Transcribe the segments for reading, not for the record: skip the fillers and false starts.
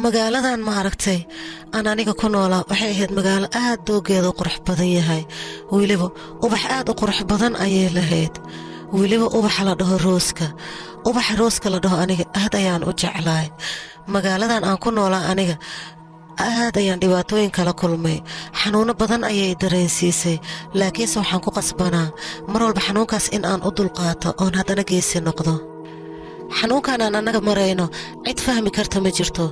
magaaladan ma aragtay aan aniga ku noolaa waxay ahayd magaalo aad doogeeda u qurux badan yahay weliba ubax aad u qurux badan ayay lahayd weliba ubaxa la dhaho rooska la dhaho aniga aad ayaan u jeclahay magaaladan aan ku noolaa aniga aad ayaan dhibaatooyin kala kulmay xanuuno badan ayay dareensiisay laakiinse waxaan ku qasbanaa mar walba xanuunkaas in aan u dulqaato oon haddana geesi noqdo xanuunkan aan annaga marayno cid fahmi karta ma jirto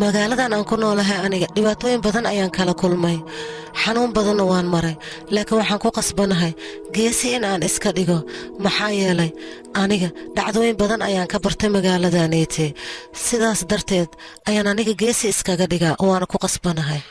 magaaladan aan ku noolahay aniga dhibaatooyin badan ayaan kala kulmay xanuun badanna waan maray laakiin waxaan ku qasbanahay geesi in aan iska dhigo maxaa yeelay aniga dhacdooyin badan ayaan ka bartay magaaladaneete sidaas darteed ayaan aniga geesi iskaga dhigaa oo waana ku qasbanahay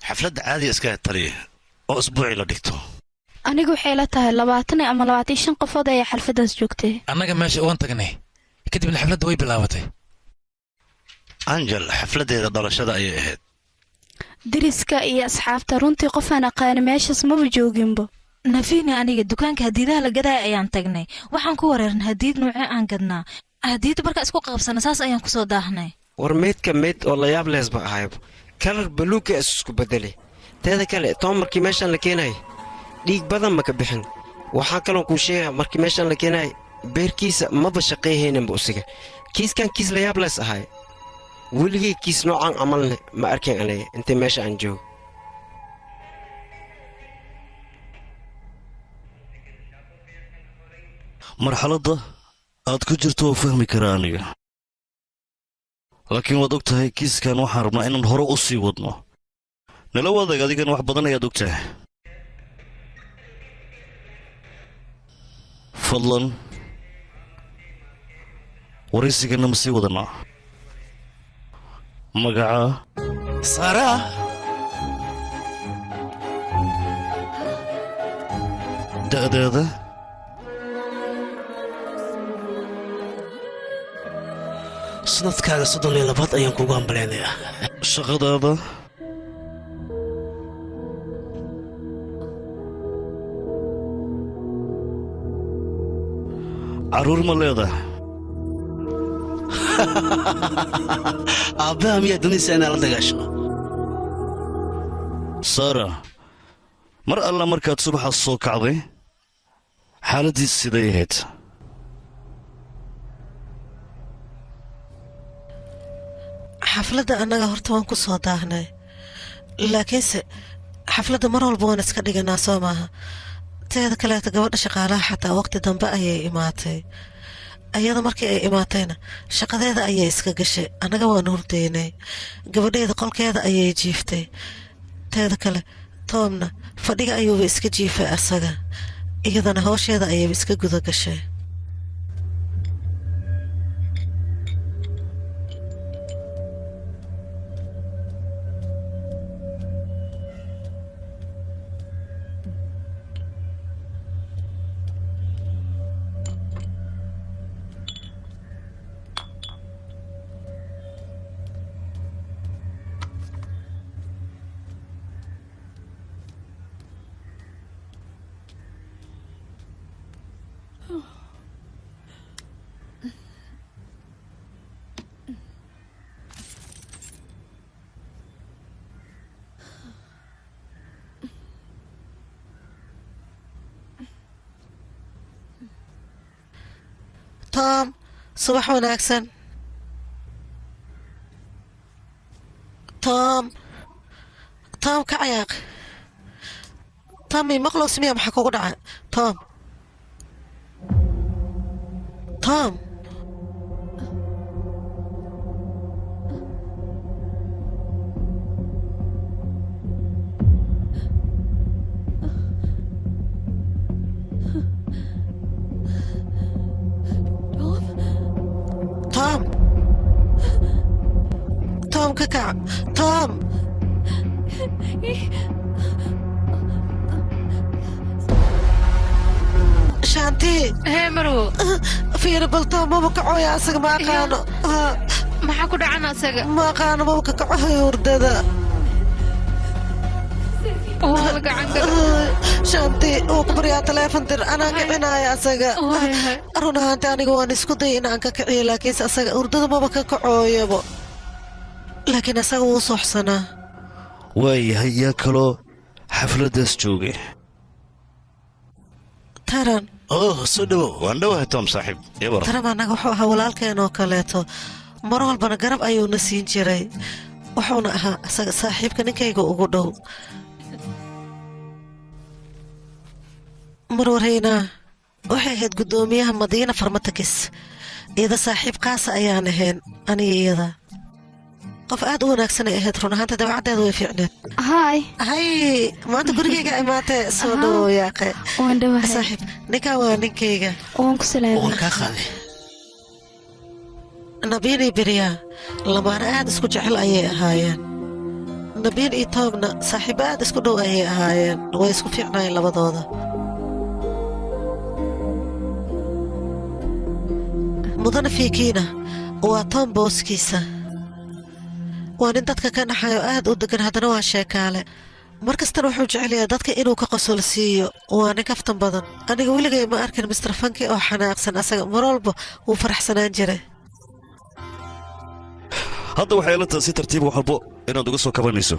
xafladda caadi iska tariye oo isbuuci la dhigto anigu waxay la tahay 20 ama 25 qofood ay xalfadaas joogtay annaga meesha oon tagnay kadibna xafladda way bilaabatay angel xafladeeda dhalashada ayay ahayd diriska iyo asxaabta runtii qof aan aqaan meeshaas ma jooginba nafiina aniga dukaanka hadiidaha la gaday ayaan tagnay waxaan ku wareernay hadiid nooce aan gadnaa hadiid marka isku qabsana saas ayaan ku soo daahnay war meedka oo la yaab leesba ahayb kalar baluuga isku bedeli teeda kale toomarkii meeshan la keenay dhiig badan ma ka bixin waxaa kaloo ku sheegay markii meeshan la keenay beerkiisa maba shaqeeyeenba usiga kiiskan kiis la yaab lees ahay weligay kiis noocan amalne ma arkeen aniga inta meesha aan joogo marxaladda aad ku jirto oo fahmi karaa aniga laakiin waad og tahay kiiskan waxaan rabnaa inaan hore u sii wadno nala wadaag adigan wax badan ayaad ogtahay fadlan waraysigana ma sii wadanaa magacaa saaraa da'daada sanadkaaga 32 ayaan kugu hambaleynayaa shaqadaada carruur ma leedahay aabbaha miyaad doonaysaa inaad la dagaasho saara mar alla markaad subaxaas soo kacday xaaladdiis siday ahayd xafladda annaga horta waan ku soo daahnay laakiinse xafladda mar walba waan iska dhiganaa soo maaha teeda kaleeta gabadha shaqaalaha xataa waqti dambe ayay imaatay ayada markii ay imaatayna shaqadeeda ayay iska gashay annaga waan hurdaynay gabadheeda qolkeeda ayay jiiftay teeda kale toomna fadhiga ayuuba iska jiifay asaga iyadana howsheeda ayayba iska guda gashay توم صباح wanaagsan توم ka cayaaq توم maqlow simiya maxaa kugu dhacay توم توم توم ككع توم شانتي heemarow fiiri bal toom maba kacoya asaga ma aqaano maxaa ku dhacana asaga ma aqaano maba ka kacohay hurdada waa la gacan gala shanti uu ku baryaa taleefon dir anaan kicinaya asaga run ahaanti aniga waan isku dayay inaan ka kiciyo laakiinse asaga hurdada maba ka kacooyabo laakiin asaga wuu sooxsanaa waayahay yaa kaloo xafladdaas joogay taran soo dhowow waan dhowahay tom saaxiib yabar taran annaga wuxuu ahaa walaalkeen oo kaleeto mar walbana garab ayuuna siin jiray wuxuuna ahaa asaga saaxiibka ninkayga ugu dhow marwarhaynaa waxay ahayd guddoomiyaha madiina farmatakis iyada saaxiib qaasa ayaan ahayn aniga iyada qof aad u wanaagsanay ahayd run ahaanta dabacaddeeda way fiicneed hay hay maanta gurigayga imaatee soo dhowow yaaqe waan dhawahay saaxiib ninkan waa ninkayga waan ku salaamay waan kaa qaaday nabiin iyo beriyaa lamaana aad isku jecel ayay ahaayeen nabiin iyo toomna saaxiibo aad isku dhow ayay ahaayeen way isku fiicnaayeen labadooda mudana fiikiina waa toom booskiisa waa nin dadka ka naxayo aad u degan haddana waa sheekaale mar kastana wuxuu jecel yahay dadka inuu ka qosol siiyo waa nin kaftan badan aniga weligay ma arkin mister fanki oo xanaaqsan asaga mar walba wuu faraxsanaan jiray hadda waxay la tahay si tartiib wax walbo inaad uga soo kabanayso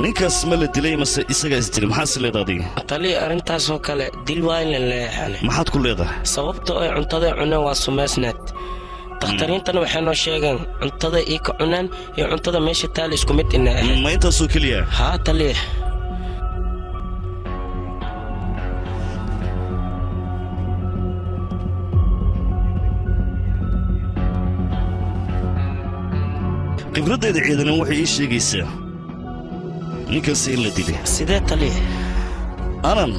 ninkaas ma la dilay mase isagaa is dilay maxaase leedahay adiga taliya arrintaasoo kale dil waa in la leexane maxaad ku leedahay sababta ay cuntada cuneen waa sumaysnaad dakhtariintana waxay noo sheegeen cuntada ii ka cunaan iyo cuntada meesha taali isku mid ina ahayd ma intaasoo keliya haa taliya khibraddeeda ciidanan waxay ii sheegaysaa ninkaas in la dilay sidee taliya anan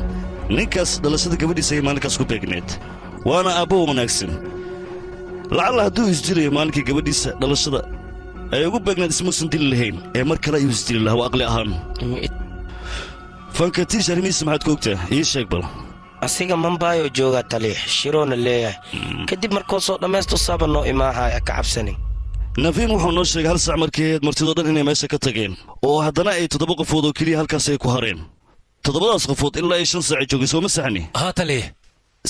ninkaas dhalashada gabadhiisa ay maalinkaas ku beegneed waana aabbo wanaagsan lacalla hadduu isdilayo maalinkii gabadhiisa dhalashada ay ugu beegneed ismuusan dili lahayn ee mar kale ayuu isdili lahaa waa aqli ahaan fankatiish arrimihiisa maxaad ka ogtaa ii sheeg bal asiga mambaayoo joogaa taliya shiroona leeyahay kadib markuu soo dhammaysto saaba noo imaahaya ka cabsanin nafiin wuxuu noo sheegay hal sac markii ahayd martidoo dhan inay meesha ka tageen oo haddana ay 7 qofood oo keliya halkaas ay ku hareen 7daas qofood ilaa ay 5 saac joogeen soo ma saxni haa taliya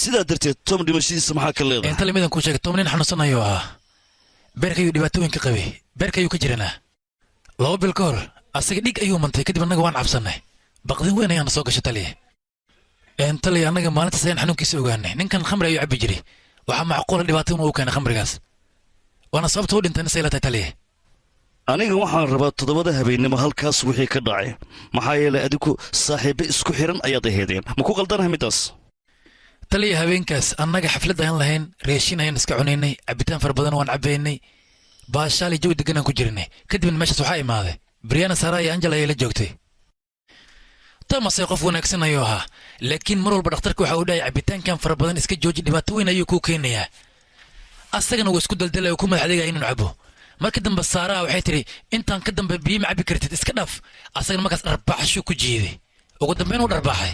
sidaa darteed tom dhimashadiisa maxaa ka leedahay inta limidan kuu sheegay tom nin xanuunsanayo ahaa beerkayuu dhibaatooyin ka qabay beerkayuu ka jiranaa 2 bil ka hor asaga dhig ayuu mantay kadib annaga waan cabsannay baqdin weyn ayaana soo gashay taliya taliya annaga maalintaas ayaan xanuunkiisa ogaanay ninkan khamri ayuu cabbi jiray waxaa macquula dhibaato inuu u keenay khamrigaas waana sababta u dhintayna saylatay taliya aniga waxaan rabaa 7 habeennimo halkaas wixii ka dhacay maxaa yeelay adigu saaxiibo isku xiran ayaad ahaydeen ma ku qaldanahay midaas taliya habeenkaas annaga xaflad ayaan lahayn reeshin ayaan iska cunaynay cabitaan fara badan waan cabbaynay baashaali jawi degan aan ku jirnay kadibna meeshaas waxaa imaaday briana sara iyo angela ayay la joogtay thomas qof wanaagsan ayuu ahaa laakiin mar walba dhakhtarka waxa uu dhahay cabitaankan fara badan iska jooji dhibaato weyn ayuu kuu keenayaa asagana wuu isku daldalay oo ku madaxdayga inuu cabo marka dambe saaraa waxay tiri intaan ka dambe biyo ma cabi kartid iska dhaaf asagana markaas dharbaaxashu ku jiiday ugu dambeyn uu dharbaaxay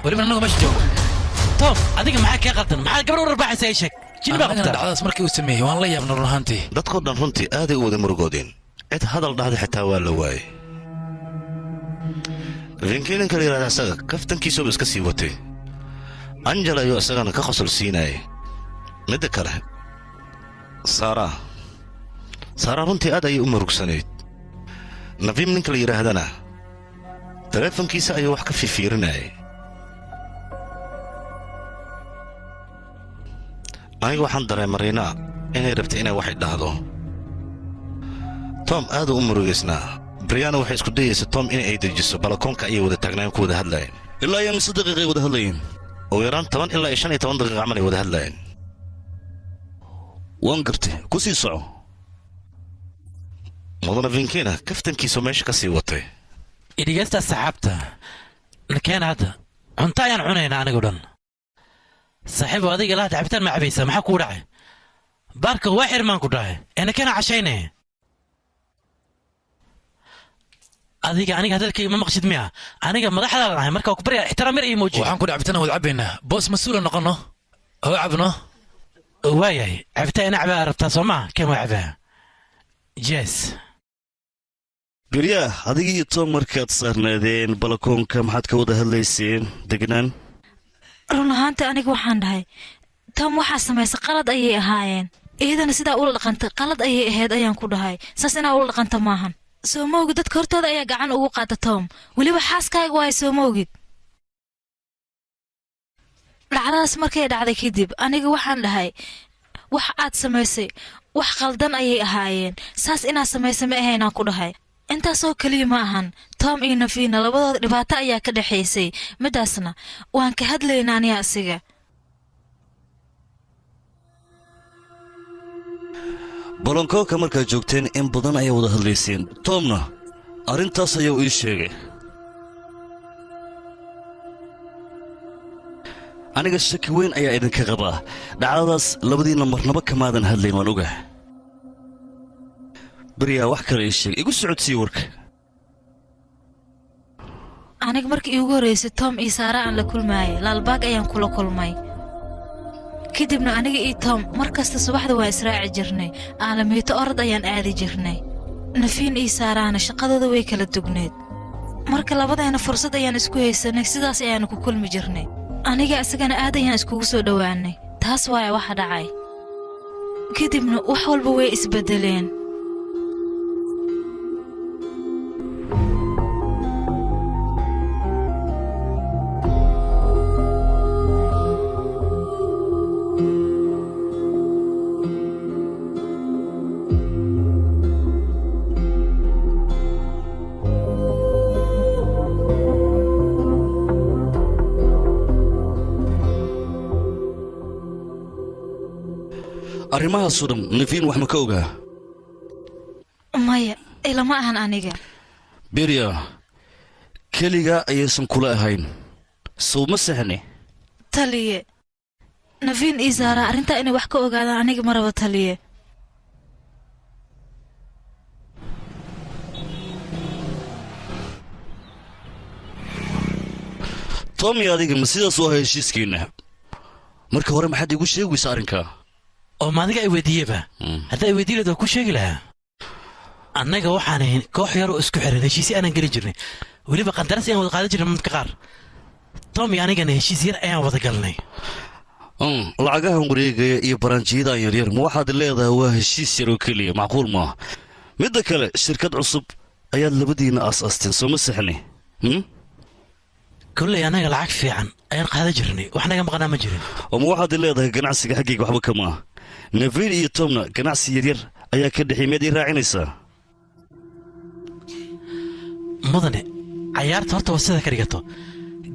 waliba anagu meesha joogo tom adiga maxaa kaa qaldan maxaa gabar u dharbaaxaysa ay sheeg jini baa qabtaa dhacdaas markii uu sameeyey waan la yaabna run ahaantii dadkoo dhan runtii aaday u wada murugoodeen cid hadal dhahday xitaa waa la waayey vinkiilinka la yidhahda asaga kaftankiisuba iska sii watay angela ayuu isagana ka qosol siinayay midda kale saaraa runtii aad ayay u murugsanayd nafiim ninka la yidhaahdana taleefankiisa ayuu wax ka fiifiirinayay aniga waxaan dareema riinaa inay rabtay inay waxay dhahdo tom aaduu u murugaysnaa briana waxay isku dayaysa tom in ay dejiso balakoonka ayay wada taagnaan ku wada hadlayeen ilaa iyo mise daqiiqay wada hadlayeen ugu yaraan 10 ilaa 15 daqiiqa camal ay wada hadlayeen waan gartay ku sii soco mudana vinkiina kaftankiisu meesha ka sii watay idhigaysta saxaabta nakeena hadda cunto ayaan cunaynaa anigu dhan saaxiibo adiga laad cabitaan ma cabaysa maxaa kuu dhacay baarka waa xirmaan ku dhahay nakeena cashayne adiga aniga hadalkayga ma maqshid miya aniga madaxda lahay marka ku bari ixtiraam yar iyo muuji waxaan ku cabitaan wada cabaynaa boos mas'uul noqono oo cabno waayahay cabitaan ina cabaa rabtaa soo maa keen waa cabaa jees biryaa adiga iyo tom markaad saarnaadeen balakoonka maxaad ka wada hadlayseen degnaan run ahaanta aniga waxaan dhahay tom waxaa samaysay qalad ayay ahaayeen iyadana sidaa ula dhaqantay qalad ayay ahayd ayaan ku dhahay saas inaa ula dhaqanta maahan soo ma ogid dadka hortooda ayaa gacan ugu qaata tom weliba xaaskaaga waayo soo ma ogid dhacdadaas markay dhacday kadib aniga waxaan dhahay wax aad samaysay wax qaldan ayay ahaayeen saas inaad samaysay ma ahaynaan ku dhahay intaasoo keliya ma ahan tom iyo nafiina labadooda dhibaato ayaa ka dhexaysay midaasna waan ka hadlaynaa aniga asiga balankooka markaad joogteen in badan ayaa wada hadlayseen tomna arrintaas ayuu ii sheegay aniga shaki weyn ayaa idinka qabaa dhacdadaas labadiinna marnaba kamaadan hadlayn waan ogaah beriyaa wax kale ii sheeg igu socodsii warka aniga markii iigu horraysay tom iyo saara aan la kulmaayay laalbaag ayaan kula kulmay kadibna aniga iyo tom mar kasta subaxda waa israaci jirnay aalamiito orod ayaan aadi jirnay nafiin iyo saaraana shaqadooda way kala dugneed marka labadayna fursad ayaan isku haysanay sidaas ayaanu ku kulmi jirnay aniga isagana aad ayaan iskugu soo dhowaanay taas waaya waxa dhacay kadibna wax walba way isbeddeleen arrimahaasoo dhan nafiin wax ma ka ogaa maya ilama ahan aniga berya keligaa ayaysan kula ahayn sow ma sahne taliye nafiin iyo saara arrintaa inay wax ka ogaadaan aniga ma rabo taliye tom iyo adiga ma sidaas u ahay heshiiskeenna marka hore maxaad iigu sheegaysa arrinkaa oo ma adiga ay weydiiyeba haddaa ay weydiin lahayd waa ku sheegi lahaa annaga waxaan ahayn koox yar oo isku xiran heshiisyo aanan geli jirnay weliba qandaras ayaan wada qaadan jirnay marka qaar tom iyo anigana heshiis yar ayaan wada galnay lacagahan wareegaya iyo baraanjiyadaan yaryar ma waxaad leedahay waa heshiis yar oo keliya macquul maaha midda kale shirkad cusub ayaad labadiinna aas-aasteen soo ma saxni kolley annaga lacag fiican ayaan qaadan jirnay wax naga maqnaa ma jirin oo ma waxaad leedahay ganacsiga xaggayga waxba kama ah nafiin iyo tomna ganacsi yaryar ayaa ka dhexay miyaad ii raacinaysaa mudane cayaarta horta waa sidaa ka dhigato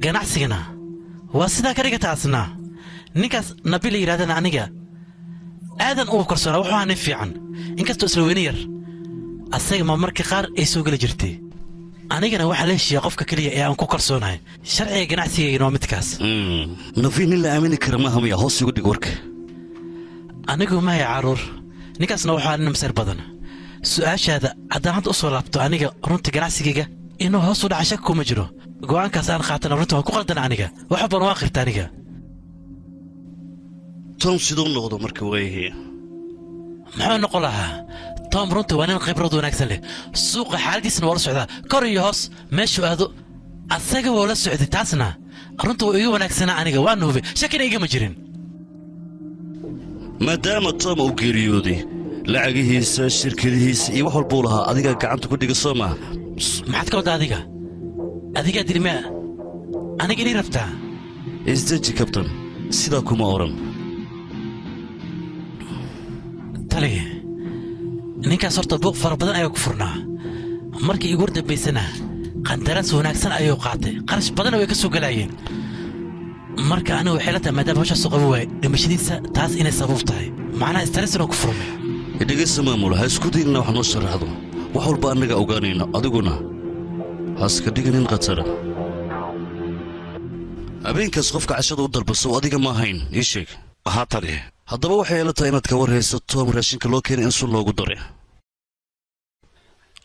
ganacsigana waa sidaa ka dhigata asna ninkaas nabi la yidhahdana aniga aadan ugu kalsoonaa wuxuu ahaa nin fiican inkastoo isla weyne yar asaga ma marka qaar ay soo geli jirtay anigana waxaa la heshiiyaa qofka keliya ee aan ku kalsoonahay sharciga ganacsigaygana waa midkaas nafiin nin la aamini kara maaha miya hoos igu dhig warka anigu mahaya caruur ninkaasna waxaa nin masar badan su'aashaada haddaan hadda u soo laabto aniga runtii ganacsigayga inuu hoos u dhaca shak kuma jiro go'aankaas aan qaatana runtii waan ku qaldana aniga wax walbana waa qirta aniga tom siduu noqdo marka waayahee muxuu noqon lahaa tom runtii waa nin khibrad wanaagsan leh suuqa xaaladiisna waa la socdaa kor iyo hoos meeshuu aado asaga waa la socday taasna runtii waa iga wanaagsanaa aniga waana hubay shakina igama jirin maadaama tom uu geeriyooday lacagihiisa shirkadihiisa iyo wax walbuu lahaa adigaa gacanta ku dhiga soo maa maxaad ka wadda adigaa dirmaa aniga inii rabtaa isdeji kabtan sidaa kuma odhan tali ninkaas horta buuq fara badan ayaa ku furnaa markii igu hordambaysana qandaraas wanaagsan ayuu qaatay qarash badanna way ka soo galaayeen marka anigu waxay la tahay maadaama hawshaas u qaban waaye dhimashadiisa taas inay sabab tahay macnaha istaresna ku furmay dhegaysta maamul ha isku daynina wax noo sharaxdo wax walba annaga ogaanayno adiguna haaska dhiganin khatara habeenkaas qofka cashada u dalbasow adiga ma ahayn ii sheeg ahaa tali haddaba waxay ila tahay inaad ka war hayso tom raashinka loo keenay in sun loogu dare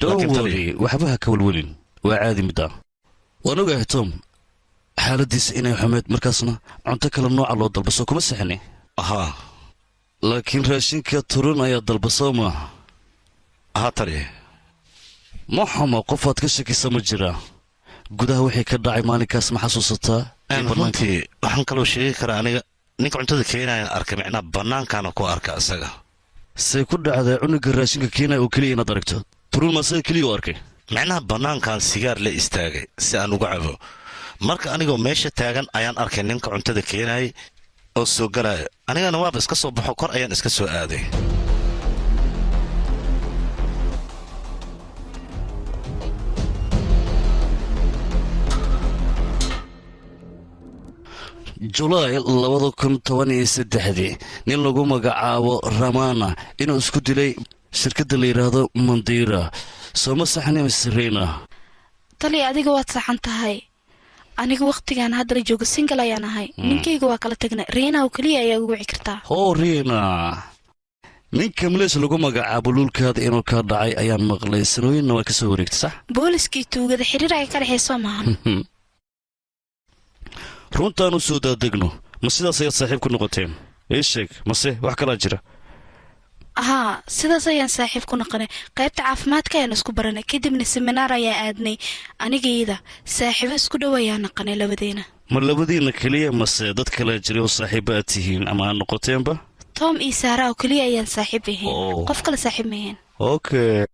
dhowwali waxba ha ka welwelin waa caadi middaa waan ogahay tom xaaladdiisa inay xumeed markaasna cunto kale nooca loo dalbaso kuma saxni ahaa laakiin raashinka turun ayaa dalbasoo maaha ahaa tali ma xumo qofaad ka shakisa ma jiraa gudaha wixii ka dhacay maalinkaas ma xasuusataa runtii waxaan kaloo sheegi karaa aniga ninka cuntada keenayaan arkay micnaa bannaankaana ku arka isaga say ku dhacdaa cunuga raashinka keenaya oo keliya inaad aragto turun ma isaga keliya u arkay micnaha bannaankan sigaar la istaagay si aan uga cabo marka anigoo meesha taagan ayaan arkay ninka cuntada keenayay oo soo galaya anigana waaba iska soo baxo kor ayaan iska soo aaday julaay 2013 nin lagu magacaabo ramana inuu isku dilay shirkadda la yidhaahdo mandira sooma saxni misrina tali adiga waad saxan tahay aniga wakhtigan hadda la joogo single ayaan ahay ninkayga waa kala tagnay riina oo keliya ayaa ugu wici kartaa hoo riina ninka malees lagu magacaabo luulkaada inuu ka dhacay ayaan maqlay sanooyinna waa ka soo wareegtay sax booliskii tuugada xiriir ay ka dhexayso maahan runtaan u soo daadegno ma sidaas ayaad saaxiib ku noqoteen ii sheeg mase wax kalaa jira haa sidaas ayaan saaxiib ku noqonay qaybta caafimaadka ayaan isku baranay kadibna seminaar ayaa aadnay anigayda saaxiibo isku dhow ayaa noqonay labadeena ma labadiinna keliya mase dad kalaa jiray oo saaxiiba aad tihiin ama aad noqoteenba tom iyo saara oo keliya ayaan saaxiib ahayn qof kale saaxiib mahayn okay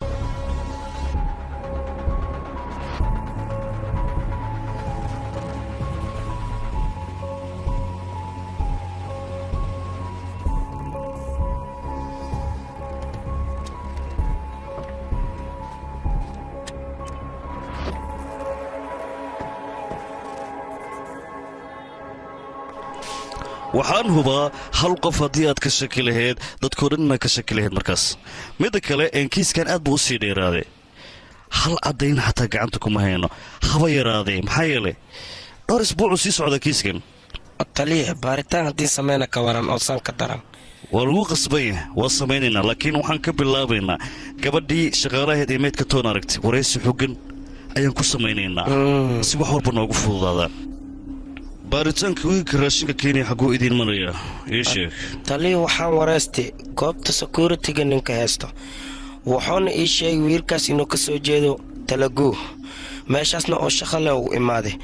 waxaan hubaa hal qof haddii aad ka shaki lahayd dadkoo dhan inaad ka shaki lahayd markaas midda kale kiiskan aad buu u sii dheeraaday hal caddayn xataa gacanta kuma hayno haba yaraadee maxaa yeelay dhowr isbuucuu sii socdaa kiiskan taliya baaritaan haddii samayna ka waran oo san ka daran waa lagu qasbanya waa samaynaynaa laakiin waxaan ka bilaabaynaa gabadhii shaqaalaheed ee meydka toon aragtay waraysi xoggan ayaan ku samaynaynaa si wax walba noogu fududaadaan baaritaanka wiilka raashinka kenya xagguu idiin marayaa ii sheeg taliya waxaan waraystay goobta securitiga ninka haysto wuxuuna ii sheegay wiilkaas inuu ka soo jeedo talaguu meeshaasna oo shaqa leh uu imaaday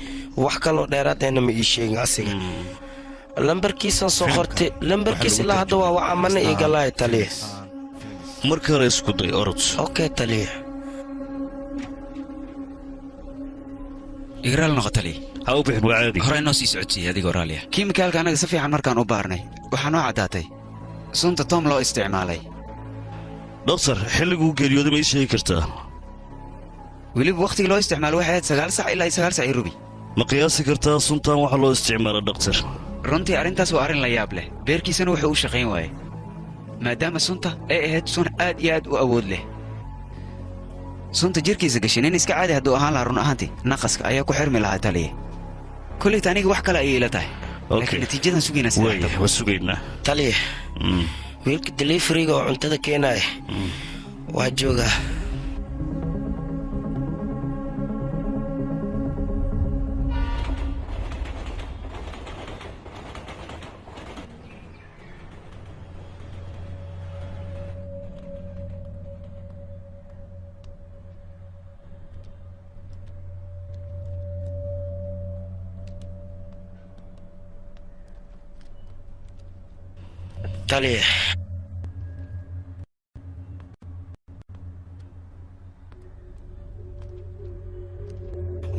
wax kaloo dheeraadayna ma ii sheegin asiga lambarkiisaan soo qortay lambarkiis ilaa hadda waa wacamana iigalaaya taliya marka hore isku day orod okay taliya igraal noqo taliya ha u bixin waa caadi hore inoo sii socodsiiyey adigoo raalliya kiimikaalka annaga si fiican markaan u baarnay waxaa noo caddaatay sunta tom loo isticmaalay dhoktar xilliguu geeriyooday ma ii sheegi kartaa weliba wakhtigii loo isticmaalo waxay ahayd 9 sac ilaa 9 sac rubi ma qiyaasi kartaa suntaan waxa loo isticmaala dhoktar runtii arrintaas waa arrin la yaab leh beerkiisana wuxuu u shaqayn waayey maadaama sunta ay ahayd sun aad iyo aad u awood leh sunta jirkiisa gashay nin iska caadi hadduu ahaan lahaa run ahaantii naqaska ayaa ku xirmi lahaa taliya kollayta aniga wax kale ayay ila tahay laakiin natiijadan sugaynaa sidaa waa sugaynaa taliya wiilka deliferiga oo cuntada keenaya waa joogaa taliya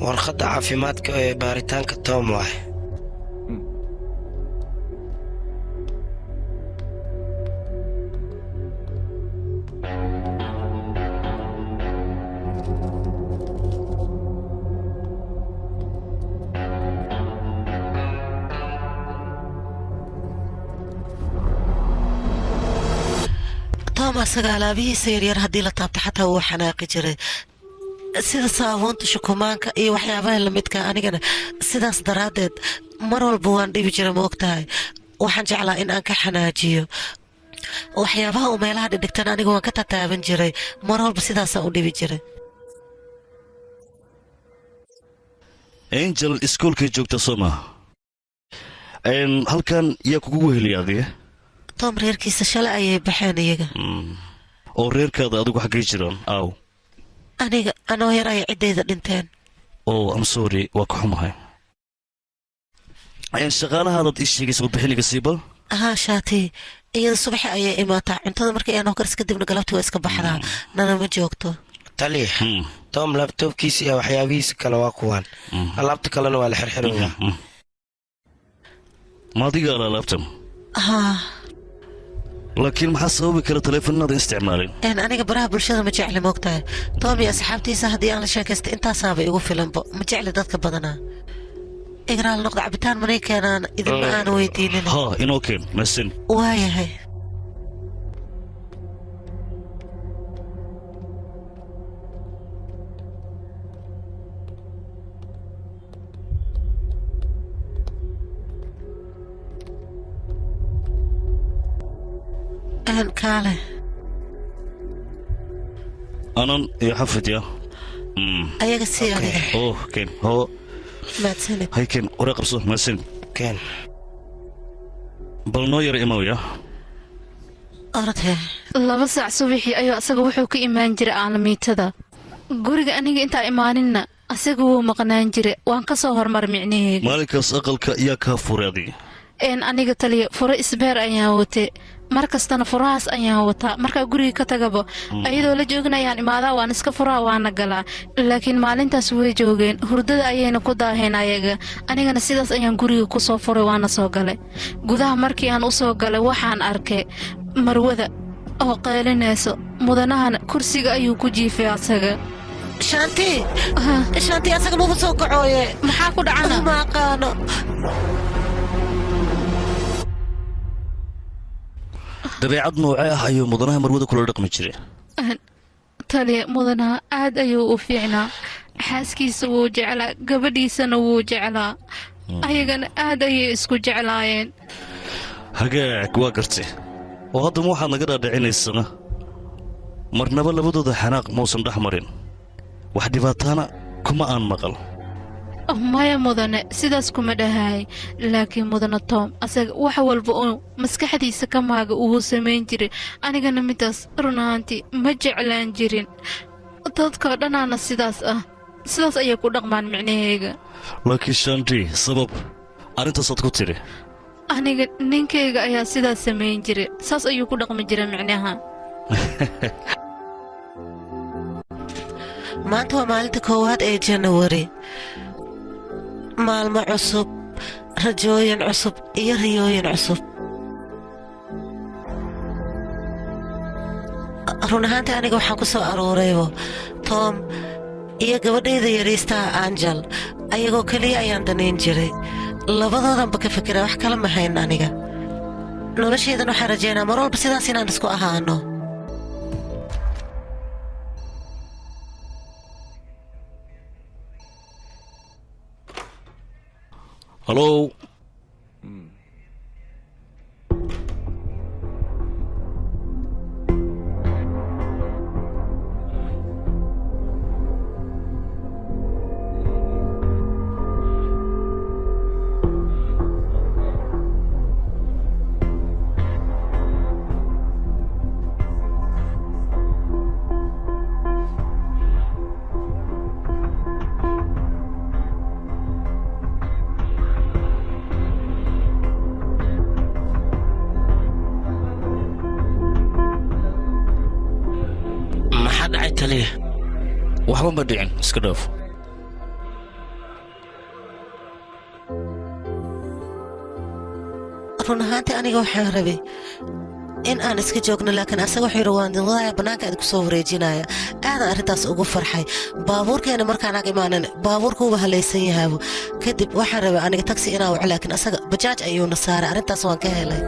warqadda caafimaadka ee baaritaanka tom waay asaga alaabihiisa yaryar haddii la taabta xataa wuu xanaaqi jiray sida saabuunta shukumaanka iyo waxyaabaha lamidka anigana sidaas daraaddeed mar walba waan dhibi jira ma ogtahay waxaan jeclaa in aan ka xanaajiyo waxyaabaha uu meelaha dhidhigtan aniga waan ka tataaban jiray mar walba sidaasaan u dhibi jiray angel iskuolkay joogta soo maaha halkan yaa kugu weheliya adiga tom reerkiisa shalay ayay baxeen iyaga oo reerkaada adigu xaggay jiraan aaw aniga anoo yar ayay ciddayda dhinteen am sorry waa ka xumahay shaqaalahaadaad ii sheegaysa warbixiniga siiba haa shaati iyada subaxi ayay imaataa cuntada markay aanoo karis kadibna galabtii waa iska baxdaa nanama joogto taliya tom labtobkiisa iyo waxyaabihiisa kale waa kuwaan alaabta kalena waa la xirxiraya maadiga ala alaabtan haa laakiin maxaa sababi kara taleefanada isticmaalin aniga baraha bulshada ma jecli moogtahay tom iyo asxaabtiisa haddii aan la sheekaystay intaasaaba igu filanbo ma jecli dadka badanaa igraal noqda cabitaan manay keenaan idinma aana weydiinin haa inoo keen masin waayahay kaale anan iyo xafid ya ayaga sii adiga keen hoo mahadsanid hay keen waree qabso mahadsanid keen bal noo yara imaw ya orodhe 2 saac subaxii ayuu asaga wuxuu ka imaan jiray aalamiitada guriga aniga intaa imaaninna asaga wuu maqnaan jiray waan ka soo hormar micnaheega maalinkaas aqalka yaa kaa furay adiga aniga taliya furo isbeer ayaan watay markastana furahaas ayaan wataa markaa guriga ka tagaba ayadoo la jooginayaan imaadaa waan iska furaa waana galaa laakiin maalintaas way joogeen hurdada ayayna ku daaheen ayaga anigana sidaas ayaan guriga ku soo furay waana soo galay gudaha markii aan u soo galay waxaan arkay marwada oo qaylinayso mudanahana kursiga ayuu ku jiifay asaga shanti asaga maba soo kacooye maxaa ku dhacana ma aqaano dabeecad noocee ah ayuu mudanaha marwada kula dhaqmi jiray taliya mudanaha aad ayuu u fiicnaa xaaskiisa wuu jeclaa gabadhiisana wuu jeclaa ayagana aad ayay isku jeclaayeen hagaag waa gartay oo haddama waxaad naga dhaadhicinaysaa marnaba labadooda xanaaq mausan dhex marin wax dhibaataana kuma aan maqal maya mudane sidaas kuma dhahaay laakiin mudane tom asaga wax walba oo maskaxdiisa ka maaga uu samayn jiray anigana midaas run ahaantii ma jeclaan jirin dadka dhanaana sidaas ayay ku dhaqmaan micnahayga laakiin shandii sabab arrintaasaad ku tidhi aniga ninkayga ayaa sidaas samayn jiray saas ayuu ku dhaqmi jira micnaha maanta waa maalinta koowaad ee janawari maalmo cusub rajooyin cusub iyo riyooyin cusub run ahaantii aniga waxaan ku soo aruuraybo tom iyo gabadhayda yariistaa anjel ayagoo keliya ayaan danayn jiray labadoodanba ka fikira wax kala mahayn aniga noloshaydan waxaan rajaynaa mar walba sidaas inaan isku ahaano halow waxba ma dhicin iska dhaaf run ahaantii aniga waxaan rabay in aan iska joogno laakiin asaga wuxuu yidhi waan dinwadaya bannaanka aad ku soo wareejinaya aadan arrintaas ugu farxay baabuurkeena markaan ag imaanan baabuurkuuba halaysan yahaabo kadib waxaan rabay aniga tagsi inaan waco laakiin asaga bajaaj ayuuna saaray arrintaas waan ka helay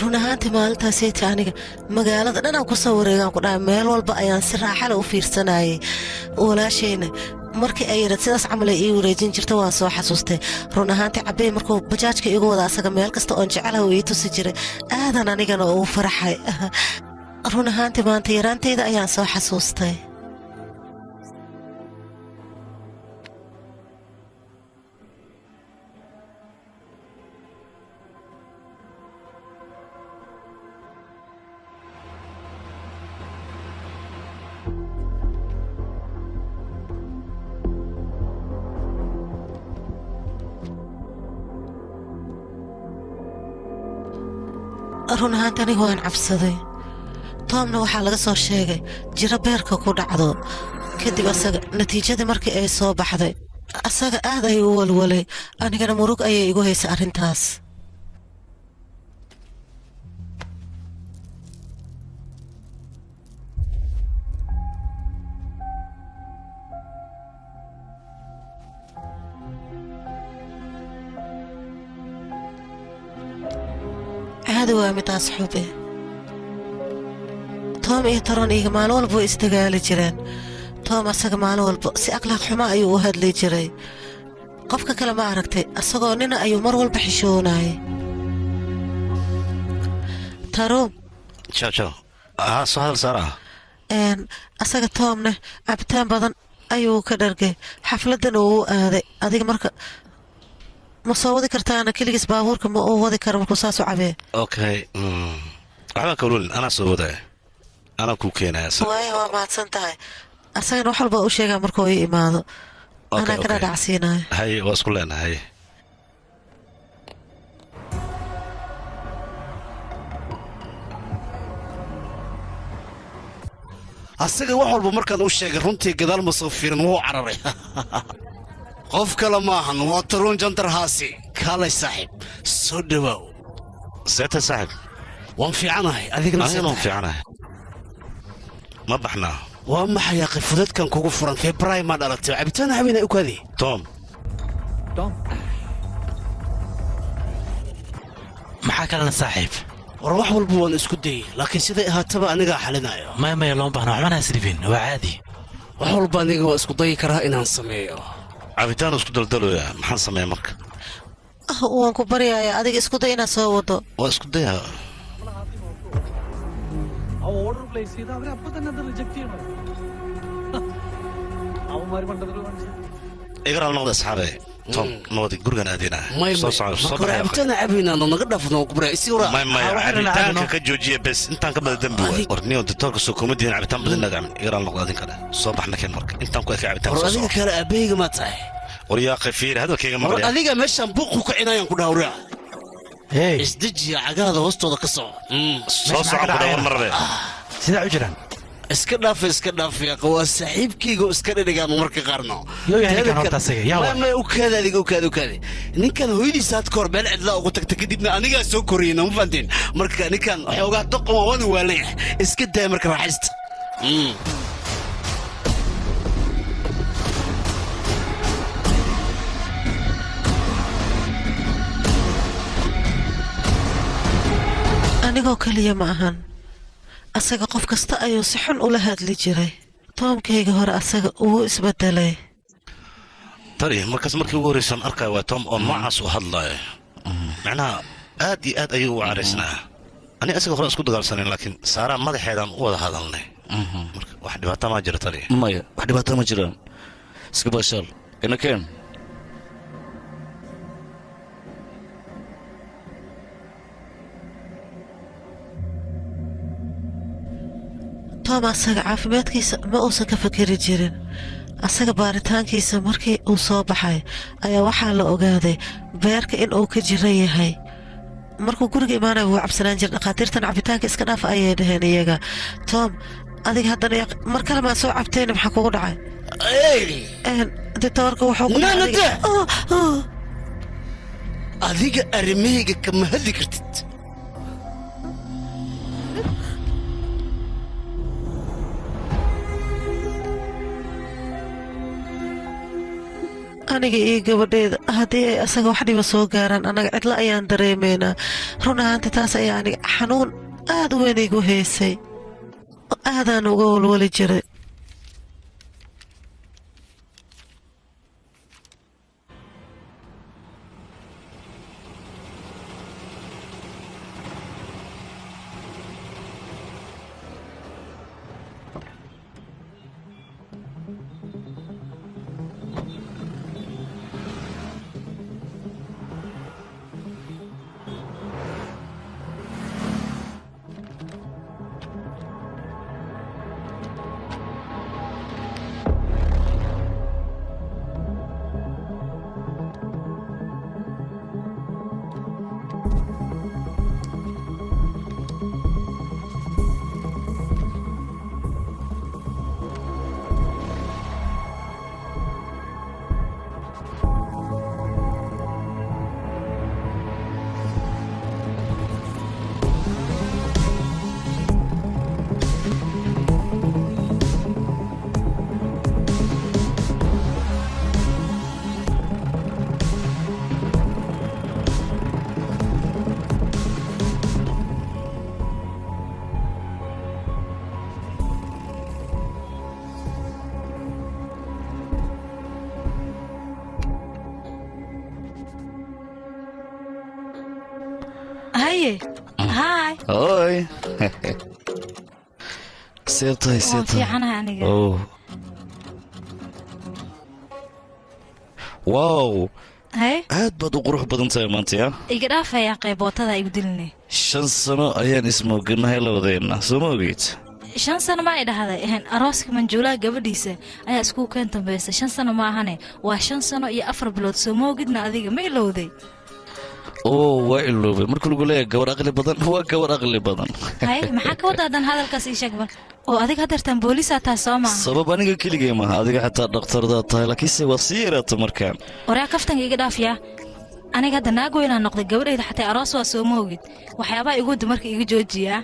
run ahaantii maalintaasayta aniga magaalada dhanaan ku soo wareegaan ku dhahay meel walba ayaan si raaxale u fiirsanayay walaashayna markii ay yidhad sidaas camal ay ii wareejin jirta waan soo xasuustay run ahaantii cabbey markuu bajaajka igu wada asaga meel kasta oon jecelaha uu ii tusi jiray aadan anigana ugu faraxay run ahaantii maanta yaraantayda ayaan soo xasuustay run ahaanta aniga waan cabsaday toomna waxaa laga soo sheegay jiro beerka ku dhacdo kadib asaga natiijadii markii ay soo baxday asaga aad ayuu u walwalay anigana murug ayay igu haysay arrintaas هذا هو متاس حبي توم إيه ترون إيه مال والبو استقال جيران توم أساق مال والبو سي أقلاق حما أيو وهاد لي جيري قفك كلا ما عرقتي أساقو نينا أيو مر والبو حشوناي تروم شو سهل سارة أساق تومنا عبتان بدن أيو كدرقي حفلدن وو آذي أذيك مركا ma soo wadi kartaana keligiis baabuurka ma uu wadi karo markuu saas u cabee okay waxbaan ka walwalin anaa soo wadaya anaa kuu keenaya waaya waa mahadsan tahay asagana wax walba u sheegaa markuu ii imaado anaa kana dhacsiinayo hay waa isku leenahay asaga wax walba markaan u sheegay runtii gadaal ma soo fiirin wuu cararay qof kale maahan waa taruun jandarhaasi kaalay saaxiib soo dhawaaw seeta saaxiib waan fiicanahay adigna waan fiicanahay ma baxnaa waa maxay aqi fudadkan kugu furan febray ma dhalatay cabitaan haweenay u kaadi tom maxaa kalena saaxiib war wax walba waan isku dayay laakiin siday ahaataba anigaa xalinayo maya looma baahna waxbana hasribin waa caadi wax walba aniga waa isku dayi karaa inaan sameeyo cabitaan isku daldaloya maxaan sameeya marka waan ku baryayaa adiga isku day inaad soo wado waa isku daya igaraal noqda asxaabe tom nabadi gurigan aadina cabitaana cabaynaano naga dhaafno cabitaanka ka joojiya bes intaan ka bada dembi waay warniyo ditoorka soo kuma dihin cabitaan badan inaad camin igaraal noqda adinka dheh soo baxna keen marka intaan ku eka cabitaan war adiga kale aabahayga maa tahay war yaa qafiir hadalkayga war adiga meeshaan buuq ku kicinayaan ku dhawraa isdejiya cagaada hoostooda ka soco soo socon ku dhawar marbe sidaa u jiraan iska dhaafa waa saaxiibkayga oo iska dhedhigaan marka qaarno ukaada adiga ukaada ninkan hooyadiisa had kahor meel cidlaa ugu tagta kadibna anigaa soo koriyeyna ma fahanteen marka ninkan xoogaa doqon waana waalayahay iska daaya marka raaxaysta anigoo keliya ma ahan asaga qof kasta ayuu si xun ula hadli jiray toomkayga hore asaga wuu isbedelay tari markaas markii ugu horreysaan arkaya waa tom oo noocaas u hadlaya macnaha aad iyo aad ayuu u caraysnaa ani asaga hore isku dagaalsanayn laakiin saaraa madaxeedaan u wada hadalnay marka wax dhibaata maa jira tari maya wax dhibaata ma jiraan iska baashaal inakeen tom asaga caafimaadkiisa ma uusan ka fakeri jirin asaga baaritaankiisa markii uu soo baxay ayaa waxaa la ogaaday beerka in uu ka jiran yahay markuu guriga imaanaya wuu cabsanaan jira dhakhaatiirtan cabitaanka iska dhaaf ayay dhaheen iyaga tom adiga haddana mar kale maa soo cabtayna maxaa kugu dhacay ditoorka adiga arrimahayga kama hadli kartid aniga iyo gabadheeda haddii ay asaga wax dhiba soo gaaraan annaga cidla ayaan dareemaynaa run ahaanta taas ayaa aniga xanuun aad u weyn igu haysay aadaan uga walwali jiray هاي هاي سيرتي في عنها أنا أوه واو هاي aad baad u qurux badan tahay maanta ya iga dhaafaya qaybootada ay gudilne 5 sano ayaan ismooganahay labadeena soo ma ogeyd 5 sano ma ay dhahday arooska manjuulaa gabadhiisa ayaa isku keen dambaysa 5 sano ma ahane waa 5 sano iyo 4 bilood soo ma ogidna adiga ma ilowday oo waa iloobay marka lagu leeyahay gabar aqli badan waa gabar aqli badan hay maxaa ka wadaadan hadalkaas ii sheeg bal oo adiga hadartan booliis ataa soo ma sabab aniga keligay ma adiga xataa dhakhtarda tahay laakiinse waa sii yaraata markaan waraa kaftan iga dhaafiya aniga hadda naag weynaan noqday gabadhayda xataa aroos waa soo ma ogid waxyaabaha igu dumarka iga joojiya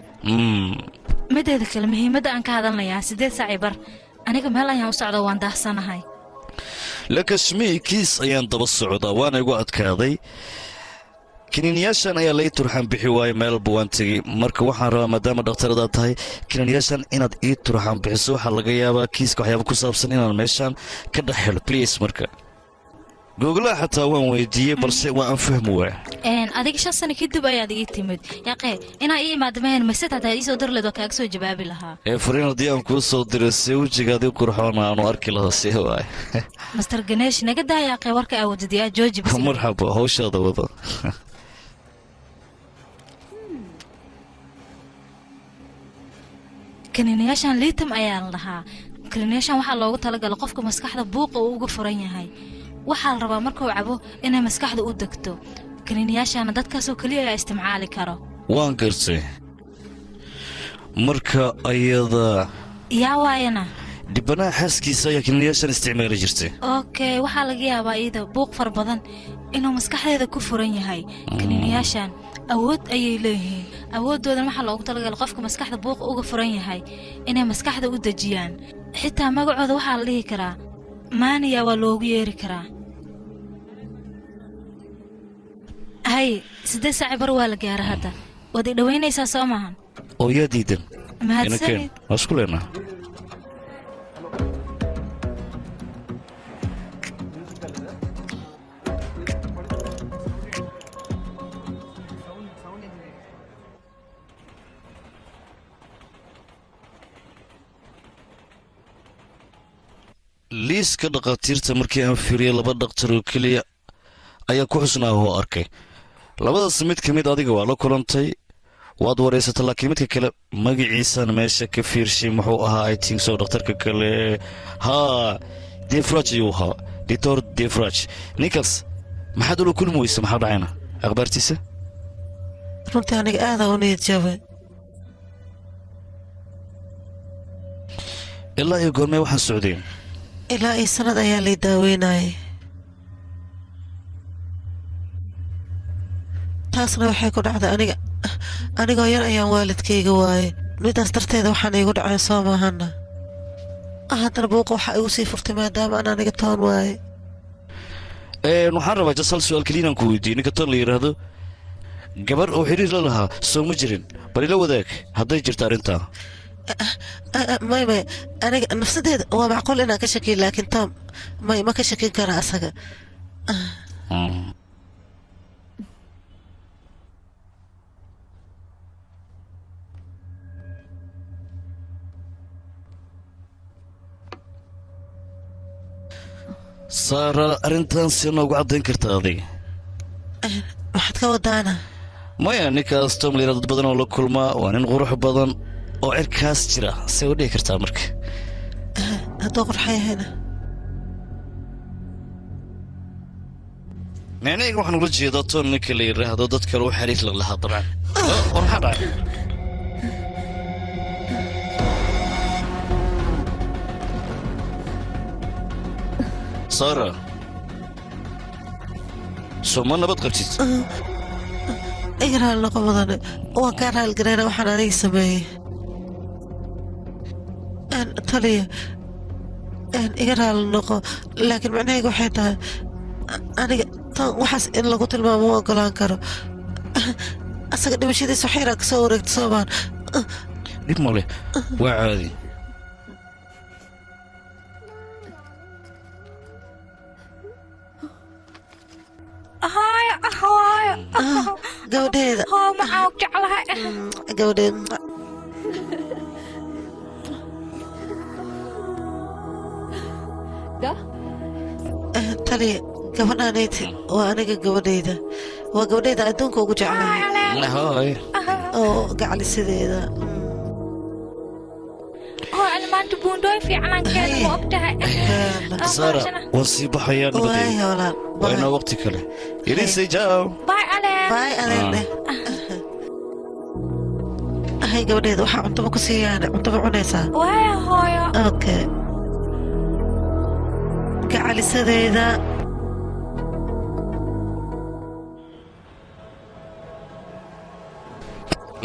mideeda kale muhiimadda aan ka hadalnayaa 8 saac bar aniga meel ayaan u socdo waan daahsanahay lakashmi kiis ayaan daba socdaa waana igu adkaaday kiniiniyaashan ayaa lay turxaan bixi waaye meel buwaan tegey marka waxaan rabaa maadaama dhakhtaradaad tahay kiniiniyaashan inaad ii turxaan bixiso waxaa laga yaabaa kiiska waxyaaba ku saabsan inaan meeshaan ka dhex helo bliis marka googlaha xataa waan weydiiyey balse waa aan fahmi waa adiga 5 sano kadib ayaad ii timid yaqee inaa ii imaadmeen masad hataa ii soo dirleed waa kaaga soo jawaabi lahaa furiin haddii aan kuu soo diray see wejigaadii qurxoon aanu arki lahaa see waay master ganeesh naga daa yaqee warka awoodid yaa jooji bis marxaba hawshaada wado kaniiniyaashan liitam ayaa la dhahaa kaniiniyaashan waxaa loogu talagalay qofka maskaxda buuqa uu uga furan yahay waxaa la rabaa markuu cabo inay maskaxda u degto kaniiniyaashana dadkaasoo keliya ayaa isticmaali karo waan gartay marka ayada yaa waayana dhibanaha xaaskiisa ayaa kaniiniyaashan isticmaali jirtay okay waxaa laga yaabaa iyada buuq far badan inuu maskaxdeeda ku furan yahay kaniiniyaashan awood ayay leeyihiin awoodoodan waxaa loogu talagalay qofka maskaxda buuqa uga furan yahay inay maskaxda u dejiyaan xitaa magacooda waxaa la dhihi karaa maaniya waa loogu yeeri karaa hay 8 saac bar waa la gaara hadda waad i dhaweynaysaa soo maahan oo yaa diidan mahadsanid waa isku leenaa liiska dhakhaatiirta markii aan fiiriyey 2 dhakhtar oo keliya ayaa ku xusnaa oo arkay labadaas mid ka mid adiga waa la kulantay waad wareysatay laakiin midka kale magaciisana meesha ka fiirshay muxuu ahaa I think so dhakhtarka kale haa defraj ayuu ahaa doctor defraj ninkaas maxaad ula kulmi weysa maxaa dhacayna akhbaartiisa runtii aniga aadaa u niyad jabay ilaa iyo goormee waxaan socday ilaa iyo sanad ayaa lay daaweynayay taasna waxay ku dhacday anigoo yar ayaan waalidkayga waaye midaas darteeda waxaan iigu dhaceen soo maahana haddana buuqa waxaa igu sii furtay maadaama aan aniga toon waaye waxaan rabaa jas hal su-aal keliya inaan ku weydiiyo ninka toon la yidhaahdo gabar oo xiriir la lahaa soo ma jirin bal ila wadaag hadday jirto arrintaa may aniga nafsadeeda waa macquul inaan ka shakiyo laakiin tom ma ka shakin kara asaga saara arrintan si noogu caddayn karta adiga maxaad ka wadaana maya ninkaas tom la yidhahdo dad badan oo la kulmaa waa nin qurux badan oo cirkaas jira say u dhihi kartaa marka hadduu qurxa yahayna micnahayga waxaan ula jeedaa toon ninka la yidhaahdo dad kale u xariir la lahaa dabcan war maxaa dhacay sara soo ma nabad qabtid iga raali noqo mudane waan kaa raalgarayna waxaan aniga sameeyey taliya iga raali noqo laakiin macnahayga waxay tahay aniga tan waxaas in lagu tilmaamo ma ogolaan karo asaga dhimashadiisa wax yaraa kasoo wareegta soomaan dhib male waa caadi gabadheeda gabadheeda taliya gabadhaanayti waa aniga gabadhayda waa gabadhayda adduunka ugu jeclahay oo gacalisideeda sara waan sii baxayaa nabadee waa inaa waqti kale irisay jaaw baay adeerne hay gabadheeda waxaa cuntaba ku siiyaane cuntaba cunaysaa okay gacalisadeeda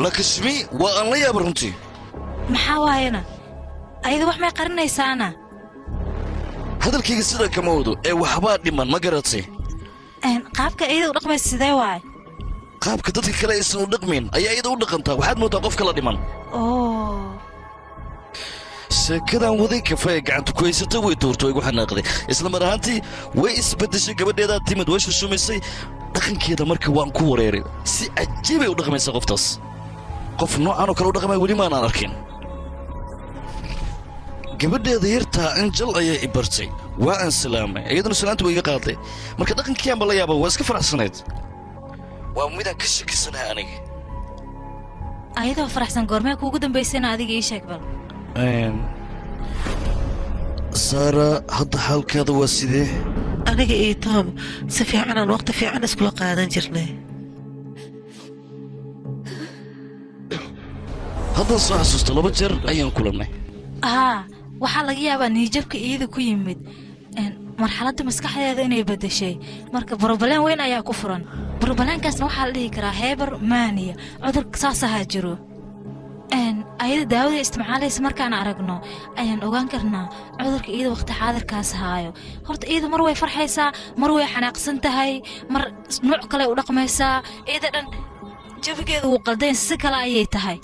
lakashmi waa aan la yaaba runtii maxaa waayana ayada wax may qarinaysaana hadalkayga sidaa kama wado ee waxbaa dhiman ma garatay qaabka iyada u dhaqmaysa sidee waay qaabka dadka kale aysan u dhaqmayn ayaa iyada u dhaqantaa waxaad moodaa qof kala dhiman sheekadan waday kafa ee gacanta ku haysata way tuurto igu xanaaqday isla mar ahaantii way isbeddeshay gabadheedaa timid way shushumaysay dhaqankeeda marka waan ku wareeray si cajiibay u dhaqmaysaa qoftaas qof noocan oo kale u dhaqmaya weli maanaan arkin gabadheeda yartaa anjal ayaa i bartay waa aan salaamay iyaduna salaanta way iga qaaday marka dhaqankiiyaanba la yaaba waa iska faraxsanayd waa midaan ka shakisanahay aniga ayadoo faraxsan goormee kuugu dambaysayna adiga ii sheeg bal saara hadda xaalkaada waa sidee aniga iyo tom si fiicanaan waqti fiican iskula qaadan jirnay haddaan soo xasuusta 2 jeer ayaan kulannay waxaa laga yaabaa niijabka iyada ku yimid marxaladda maskaxdeeda inay beddeshay marka brobaleen weyn ayaa ku furan brobaleenkaasna waxaa la dhihi karaa heebar maaniya cudurka saas ahaa jiro ayada daawada isticmaalaysa markaan aragno ayaan ogaan karnaa cudurka iyada waqti xaadirkaas haayo horta iyada mar way farxaysaa mar way xanaaqsan tahay mar nuuc kale u dhaqmaysaa iyada dhan jawigeeda wuu qaldayn si kale ayay tahay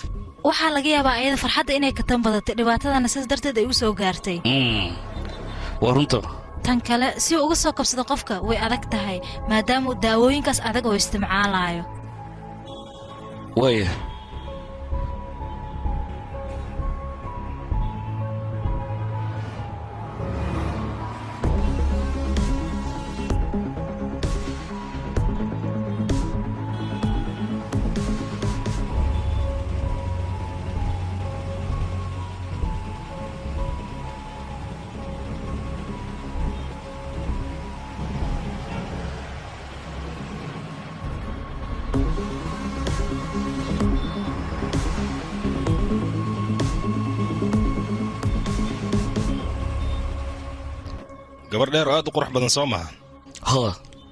waxaa laga yaabaa ayada farxadda inay ka tan badatay dhibaatadana sidaas darteed ay u soo gaartay waa runta tan kale si uga soo kabsado qofka way adag tahay maadaama daawooyinkaas adag oo isticmaalayo waaya gabar dheer oo aad u qurux badan soo maha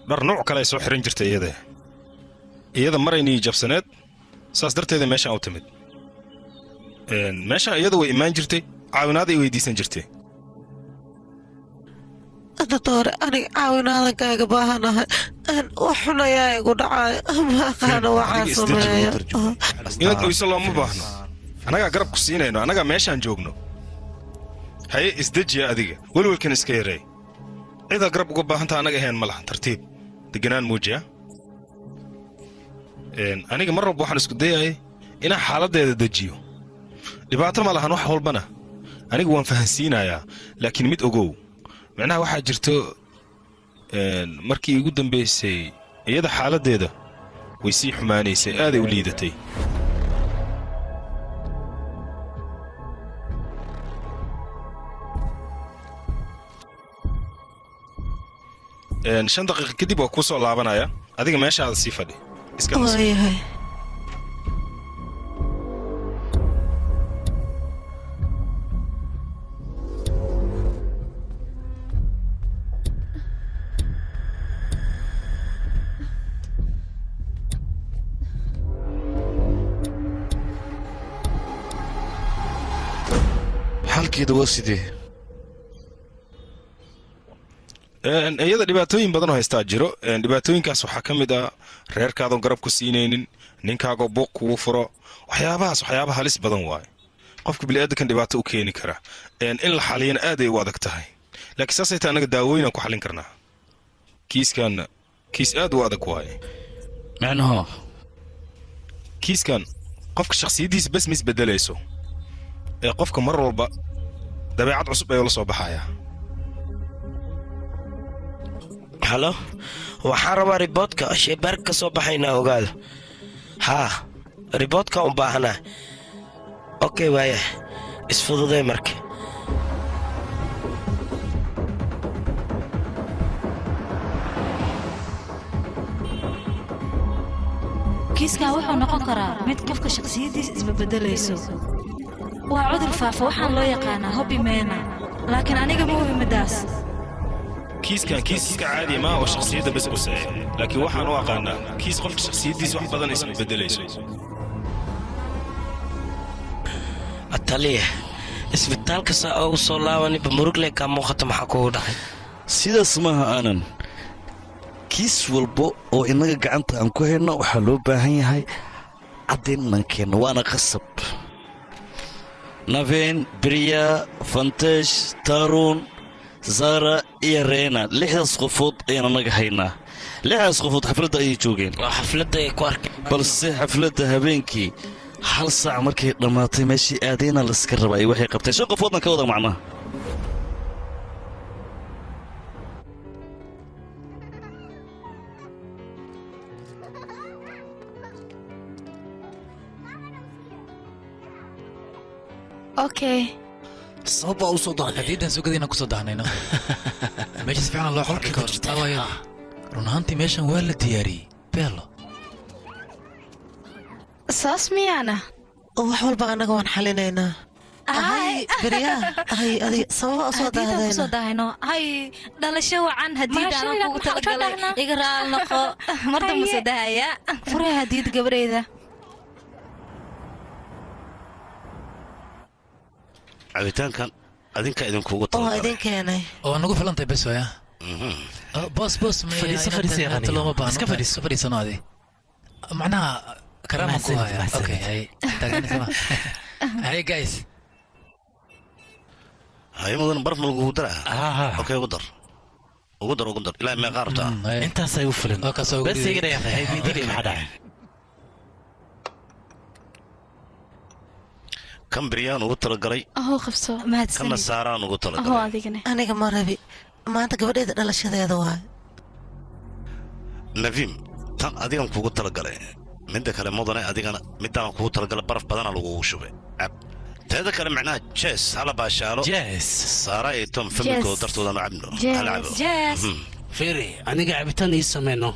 dhar nuuc kale ay soo xiran jirtay iyada maraynii jabsaneed saas darteeda meeshaan u timid meeshaan iyada way imaan jirtay caawinaad ay weydiisan jirtay doktore aniga caawinaadankaaga baahanahay wax xun ayaa igu dhacay ma aqaano waxaan sameeyo inaad oyso looma baahno annagaa garab ku siinayno annagaa meeshaan joogno haye isdejiya adiga welwelkan iska yareey cidaa garab uga baahanta annaga ahayn ma laha tartiib deganaan muujiya aniga mar walba waxaan isku dayayay inaan xaaladdeeda dejiyo dhibaato ma lahan wax walbana aniga waan fahansiinayaa laakiin mid ogow macnaha waxaa jirto markii igu dambaysay iyada xaaladdeeda way sii xumaanaysay aaday u liidatay shan daqiiqa kadib waa kuu soo laabanaya adiga meeshaada sii fadhi waayahay xalkeeda waa sidee iyada dhibaatooyin badan oo haystaa jiro dhibaatooyinkaas waxaa ka mid ah reerkaadoo garab ku siinaynin ninkaagoo buuq kugu furo waxyaaba halis badan waaye qofka bini'aadankan dhibaato u keeni kara in la xaliyana aaday u adag tahay laakiin saasay tahay annaga daawooyinaan ku xallin karnaa kiiskan kiis aad u adag waaye macnaha kiiskan qofka shakhsiyaddiisa bes ma isbeddelayso ee qofka mar walba dabeecad cusub ayuu la soo baxayaa halo waxaan rabaa riboodka shaybaarka ka soo baxaynaa ogaada haa riboodka u baahanaa okey waaya isfududee marka kiiskan wuxuu noqon karaa mid qofka shakhsiyaddiisa isbabeddelayso waa cudur faafa waxaan loo yaqaanaa hobby meena laakiin aniga ma hubi middaas kiiskan kiis iska caadi maa oo shakhsiyadda bes quseeya laakiin waxaan u aqaanaa kiis qofka shakhsiyaddiisa wax badan isbabeddelayso ataliya isbitaalka saa oogu soo laabaniba murugle kaa muuqata maxaa kugu dhacay sidaas maaha aanan kiis walba oo innaga gacanta aan ku hayno waxaa loo baahan yahay caddayn inaan keenno waana qasab naveen beriya fantesh taaruun zara iyo reena 6daas qofood ayaan annaga haynaa 6daas qofood xafladda ayay joogeen waa xafladda ay ku arkeen balse xafladda habeenkii hal saac markay dhammaatay meeshii aadayna layska rabaa ay waxay qabteen 5 qofoodna ka wada macnaha okay sababaa u soo dahnay hadiidan sugadiina ku soo dahnayno meeshaas fiican loo xorkay run ahaantii meeshan waa la diyaariyey beelo saas miyaana wax walba annaga waan xalinaynaa beriyaa adiga sababa u soo daahayno hay dhalasho wacan hadiidaan kugu talagalay iga raal noqo mar dambe soo dahaya furee hadiid gabadheeda cabitaankan adinka idinkugu oo idin keenay oo nagu filantay bes waya boos looma baahno iska fadhiisano adi macnaha karaaman ku haya okay hay guys hay mudan barf ma lagugu daraa okay ugu dar ilaa meeqa rabtaa intaasay u filan bes iga dhayaqay midili maxaa dhacay kan biryaan ugu talagalay qabso kana saaraan ugu talagalay aniga ma rabi maanta gabadheeda dhalashadeeda waay navim tan adigan kugu talagalay midda kale mudane adigana midaan kugu talagalay baraf badana lagugu shubay cab teeda kale macnaha jees hala baashaalo saara iyo tom familkooda dartoodanu cabno hala cabo firi aniga cabitaan ii samayno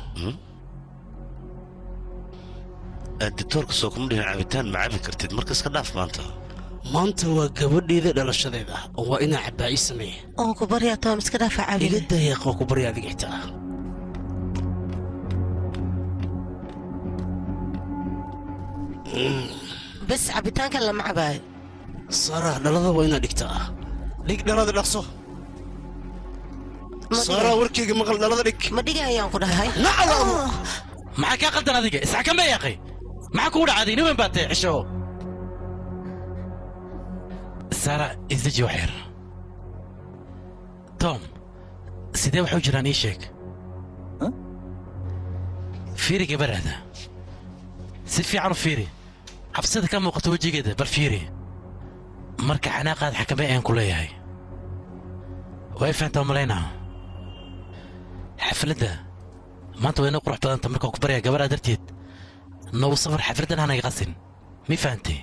aditoorka soo kuma dhihin cabitaan ma cabi kartid marka iska dhaaf maanta waa gabadheeda dhalashadeeda oo waa inaa cabbaa ii sameeye oo ku baryaa toom iska dhaafa cabin iga dayaaq oo ku barya adiga xitaa bes cabitaanka lama cabaayo saara dhalada waa inaad dhigtaa dhig dhalada dhaqso saara warkeyga maqal dhalada dhig ma dhiga ayaan ku dhahay maxaa kaa qaldan adiga isxakame yaaqay maxaa kugu dhacday niman baa tahay xisho saara isdaji wax yar tom sidee waxu jiraan ii sheeg fiiri gabadhaada si fiican u fiiri cabsida ka muuqato wejigeeda bal fiiri marka xanaaqaad xakame ayaan ku leeyahay way fahantaa malaynaa xafladda maanta wayna qurux badanta markaan ku baryaa gabadhaa darteed noogu safar xafladdan hanaga qasin mi fahantay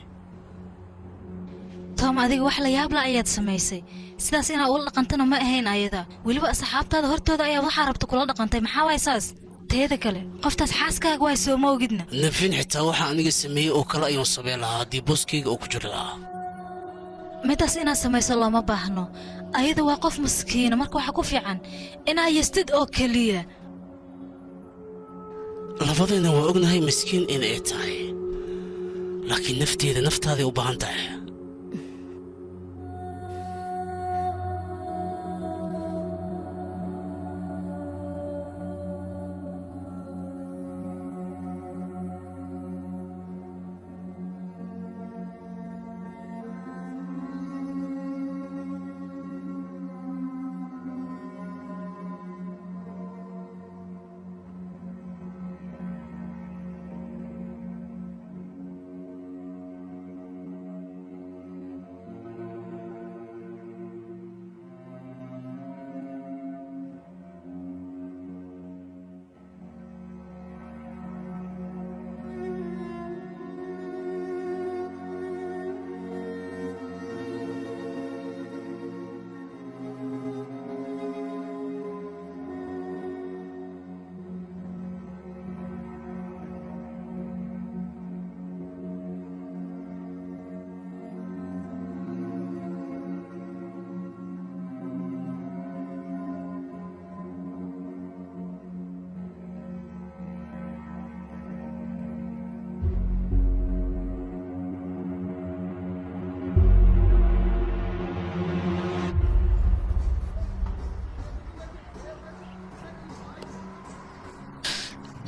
tom adiga wax la yaab la ayaad samaysay sidaas inaad ula dhaqantana ma ahayn ayada weliba asxaabtaada hortooda ayaa waxaa rabta kula dhaqantay maxaa waay saas teeda kale qoftaas xaaskaaga waa soo ma ogidna nafin xitaa waxa aniga sameeyey oo kale ayaan samayn lahaa haddii booskayga oo ku jiri lahaa midaas inaad samayso looma baahno ayada waa qof maskiina marka waxaa ku fiican inaad yastid oo keliya labadayna waa ognahay miskiin inay tahay laakiin nafteeda naftaaday u baahan tahay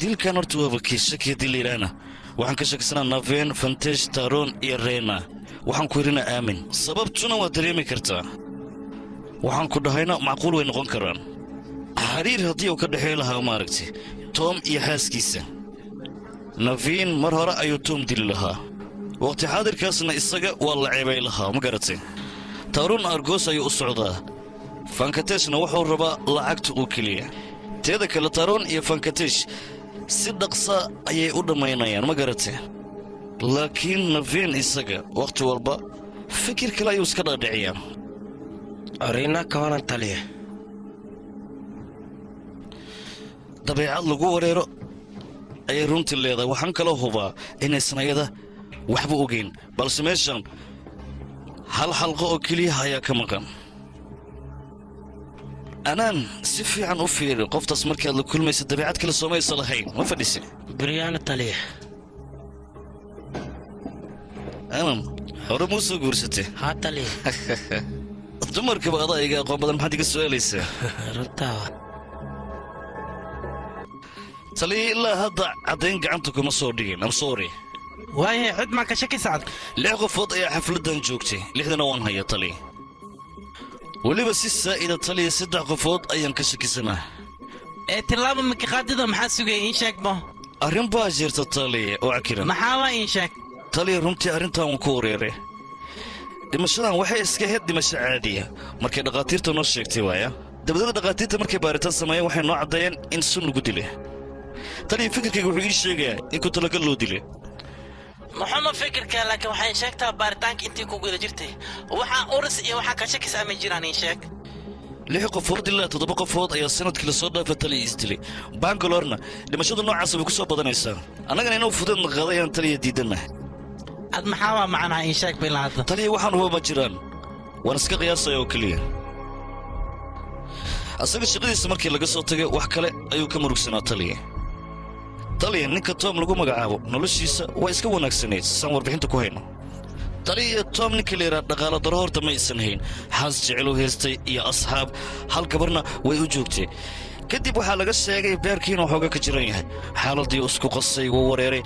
dilkan horta waaba kii shakiya diliiraana waxaan ka shakisanaa naveen fantesh taroon iyo reena waxaan ku yidhina aamin sababtuna waa dareemi kartaa waxaan ku dhahayna macquul way noqon karaan xiriir haddii uu ka dhexey lahaa maaragti tom iyo xaaskiisa naveen mar hore ayuu tom dili lahaa waqti xaadirkaasna isaga waa la ceebay lahaa ma garatay taroon argoos ayuu u socdaa fankateshna wuxuu rabaa lacagta uu keliya teeda kale taroon iyo fankatesh si dhaqsa ayay u dhammaynayaan ma garatee laakiin naveen isaga wakhti walba fikir kale ayuu iska dhaadhiciyaa arina ka waran taliya dabeecad lagu wareero ayay runtii leedahay waxaan kaloo hubaa inaysan ayada waxba ogeyn balse meeshan hal xalqo oo keliyaha ayaa ka maqan anaan si fiican u fiiri qoftaas markaad la kulmaysa dabeecad kale soomaysa lahayn ma fadhisi biryaana taliya anan hore muu soo guursatay haa taliya dumarkaba adaa iga aqoon badan maxaad iga su'aalaysaa runtaa taliya ilaa hadda caddayn gacanta kuma soo dhigin am sorry waaye cid maa ka shaki sacad 6 qofood ayaa xafladdan joogtay 6dana waan haya taliya weliba si saa'ida taliya 3 qofood ayaan ka shakisanaa tilaabo makiqaadida maxaa sugay in sheegbo arrin baa jirta taliya oo cakiran maxaa waa in sheeg taliya runtii arrintan waan ku wareeray dhimashadan waxay iska ahayd dhimasho caadiya markay dhakhaatiirta noo sheegtay waaya dabadada dhakhaatiirta markay baaritaan sameeyeen waxay noo caddeeyeen in sun lagu dilay taliya fikirkayga wuxuu ii sheegayaa in ku talagal loo dilay maxama fikirka laakiin waxay sheegtaa baaritaanka intii ku guda jirtay waxaa uris iyo waxaa ka shakis ama jiraan in sheeg 6 qofood ilaa 7 qofood ayaa sanadkii la soo dhaafay taliya isdilay bangalorna dhimashada noocaas way ku soo badanaysaa annagana inuu fudeedna qaaday ayaan taliya diidannahay ad maxaa waa macnaha in sheeg bilaada taliya waxaan huba ma jiraan waan iska qiyaasaya oo keliya asaga shaqadiisa markii laga soo tagay wax kale ayuu ka murugsanaa taliya ninka tom lagu magacaabo noloshiisa waa iska wanaagsanayd saan warbixinta ku hayno taliya tom ninka leeraa dhaqaalo daro horta ma aysan hayn xaas jecelu haystay iyo asxaab hal gabarna way u joogtay kadib waxaa laga sheegay beerkii inuu xooga ka jiran yahay xaaladii isku qasay wuu wareeray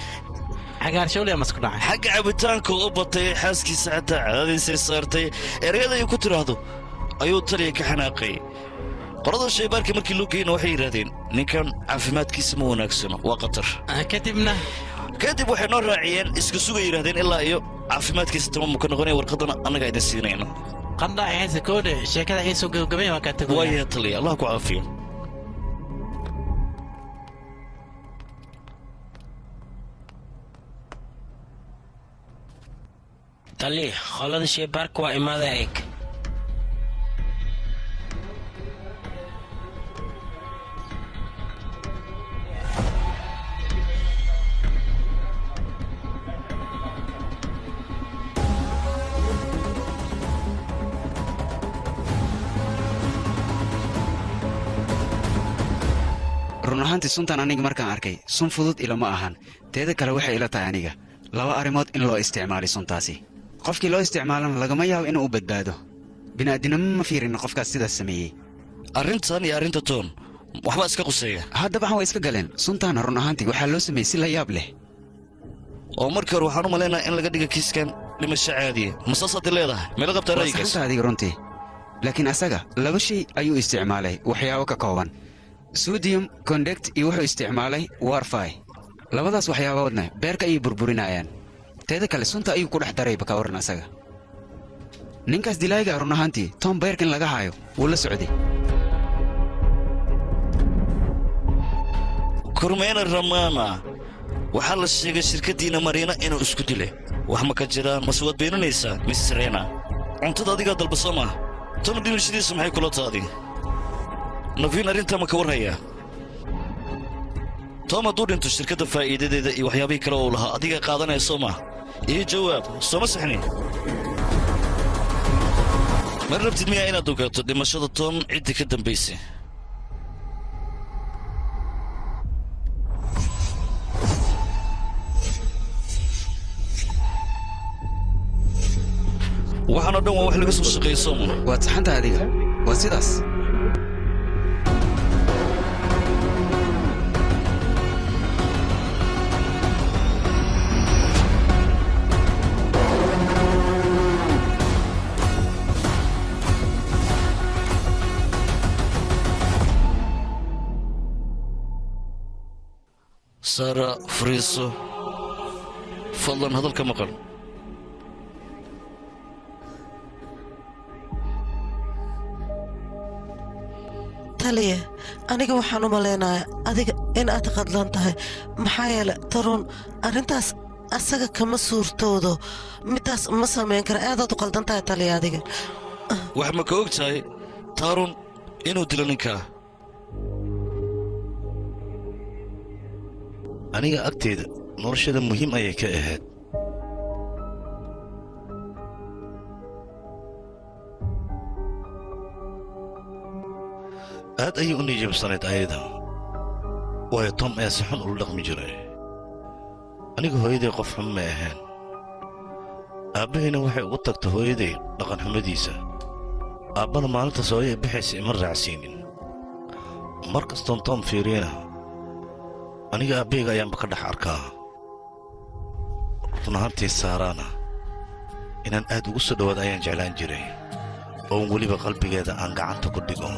xagga cabitaanka u batay xaaskiisa xataa cadaadiisay saartay ereyada ay ku tidhaahdo ayuu taliya ka xanaaqay qorada shaybaarka markii loo geeyna waxay yidhaahdeen ninkan caafimaadkiisa ma wanaagsano waa khatar kadib waxay noo raaciyeen iska sugay yidhahdeen ilaa iyo caafimaadkiisa tamaamu ka noqonaya warqaddana annagaa idin siinayno waaya taliya allah ku caafiyo taliya qolada shaybaarka waa imaada eeg run ahaantii suntan aniga markaan arkay sun fudud ilama ahan teeda kale waxay ila tahay aniga 2 arrimood in loo isticmaalay suntaasi qofkii loo isticmaalana lagama yaabo inuu u badbaado bini'aadinimo ma fiirin qofkaas sidaas sameeyey arrintan iyo arrinta toon waxbaa iska quseeya haddabaxan way iska galeen suntaana run ahaantii waxaa loo sameeyey si la yaab leh oo markii hore waxaan u malaynayaa in laga dhiga kiiskan dhimasho caadiya masaasaad leedahay meelo qabtaa ra'yigaas adiga runtii laakiin asaga 2 shay ayuu isticmaalay waxyaabo ka kooban sodium conduct iyo wuxuu isticmaalay warfi labadaas waxyaaboodna beerka ayay burburinayaan teeda kale sunta ayuu ku dhex darayba ka waran asaga ninkaas dilaayga run ahaantii tom beerkan laga hayo wuu la socday kormeena ramana waxaa la sheegay shirkaddiina mariina inuu isku dilay wax ma ka jiraan mase waad beeninaysaa mrs rena cuntada adigaa dalba soo maa tom dhimashadiisa maxay kula taadi naveen arrintaa ma ka warhayaa tom hadduu dhinto shirkadda faa'iidadeeda iyo waxyaabihii kale uu lahaa adiga qaadanaya soo maa iyo jawaab sooma saxni mar rabtid miyaa inaad ogaato dhimashada tom ciddii ka dambaysay waxaanoo dhan waa wax laga soo shaqeeya sooma waad saxanta adiga waa sidaas sara fariiso fadlan hadalka maqal taliya aniga waxaan u malaynayaa adiga in aad qadlan tahay maxaa yeele taruun arrintaas asaga kama suurtoodo midaas ma samayn kara aadaad u qaldan tahay taliya adiga wax ma ka og tahay taarun inuu dilo ninkaa aniga agteeda noloshada muhiim ayay ka ahayd aad ayay u nijabsanayd ayada waayo tom ayaa si xun ula dhaqmi jiray aniga hooyaday qof xun ma ahayn aabbahayna waxay ugu tagta hooyaday dhaqanxumadiisa aabbana maalintaas hooyay bixaysa ima raacsiinin mar kastoon tom fiiriyana aniga aabbahayga ayaanba ka dhex arkaa run ahaantii saaraana inaan aad ugu soo dhowaad ayaan jeclaan jiray oon weliba qalbigeeda aan gacanta ku dhigo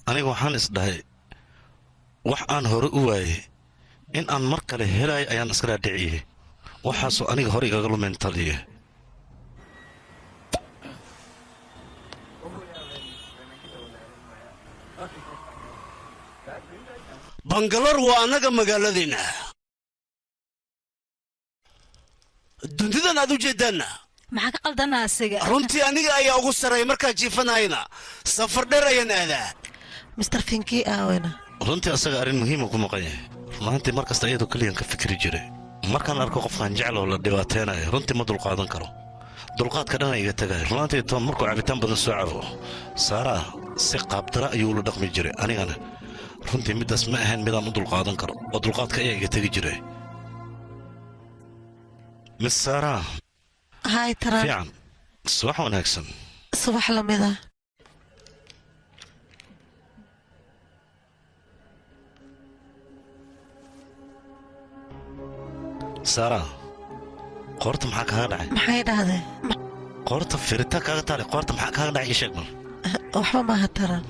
aniga waxaan isdhahay wax aan hore u waayey in aan mar kale helaayo ayaan iska dhaadhiciyey waxaasoo aniga hore igaga lumayn taliye bangalor waa annaga magaaladeenna dundidan aad u jeeddaanna maxaa ka qaldana asiga runtii aniga ayaa ugu sarreeya markaa jiifanayna safar dheer ayaan aadaa mister finki aawena runtii asaga arrin muhiima ku maqan yahay runaantii mar kasta iyadoo keliyan ka fikri jiray markaan arko qofkaan jecloo la dhibaataynayo runtii ma dulqaadan karo dulqaadka dhan iga tagay runaantii tom markuu cabitaan badan soo cabo saaraa si qaabdara ayuu ula dhaqmi jiray anigana runtii middaas ma ahayn midaan u dulqaadan karo oo dulqaadka ayaa iga tegi jiray mis saaraa hay taran fiican subax wanaagsan subax lamida saaraa qoorta maxaa kaaga dhacay maxay dhahday qoorta firita kaaga taali qoorta maxaa kaaga dhacay ii sheeg bal waxba maaha taran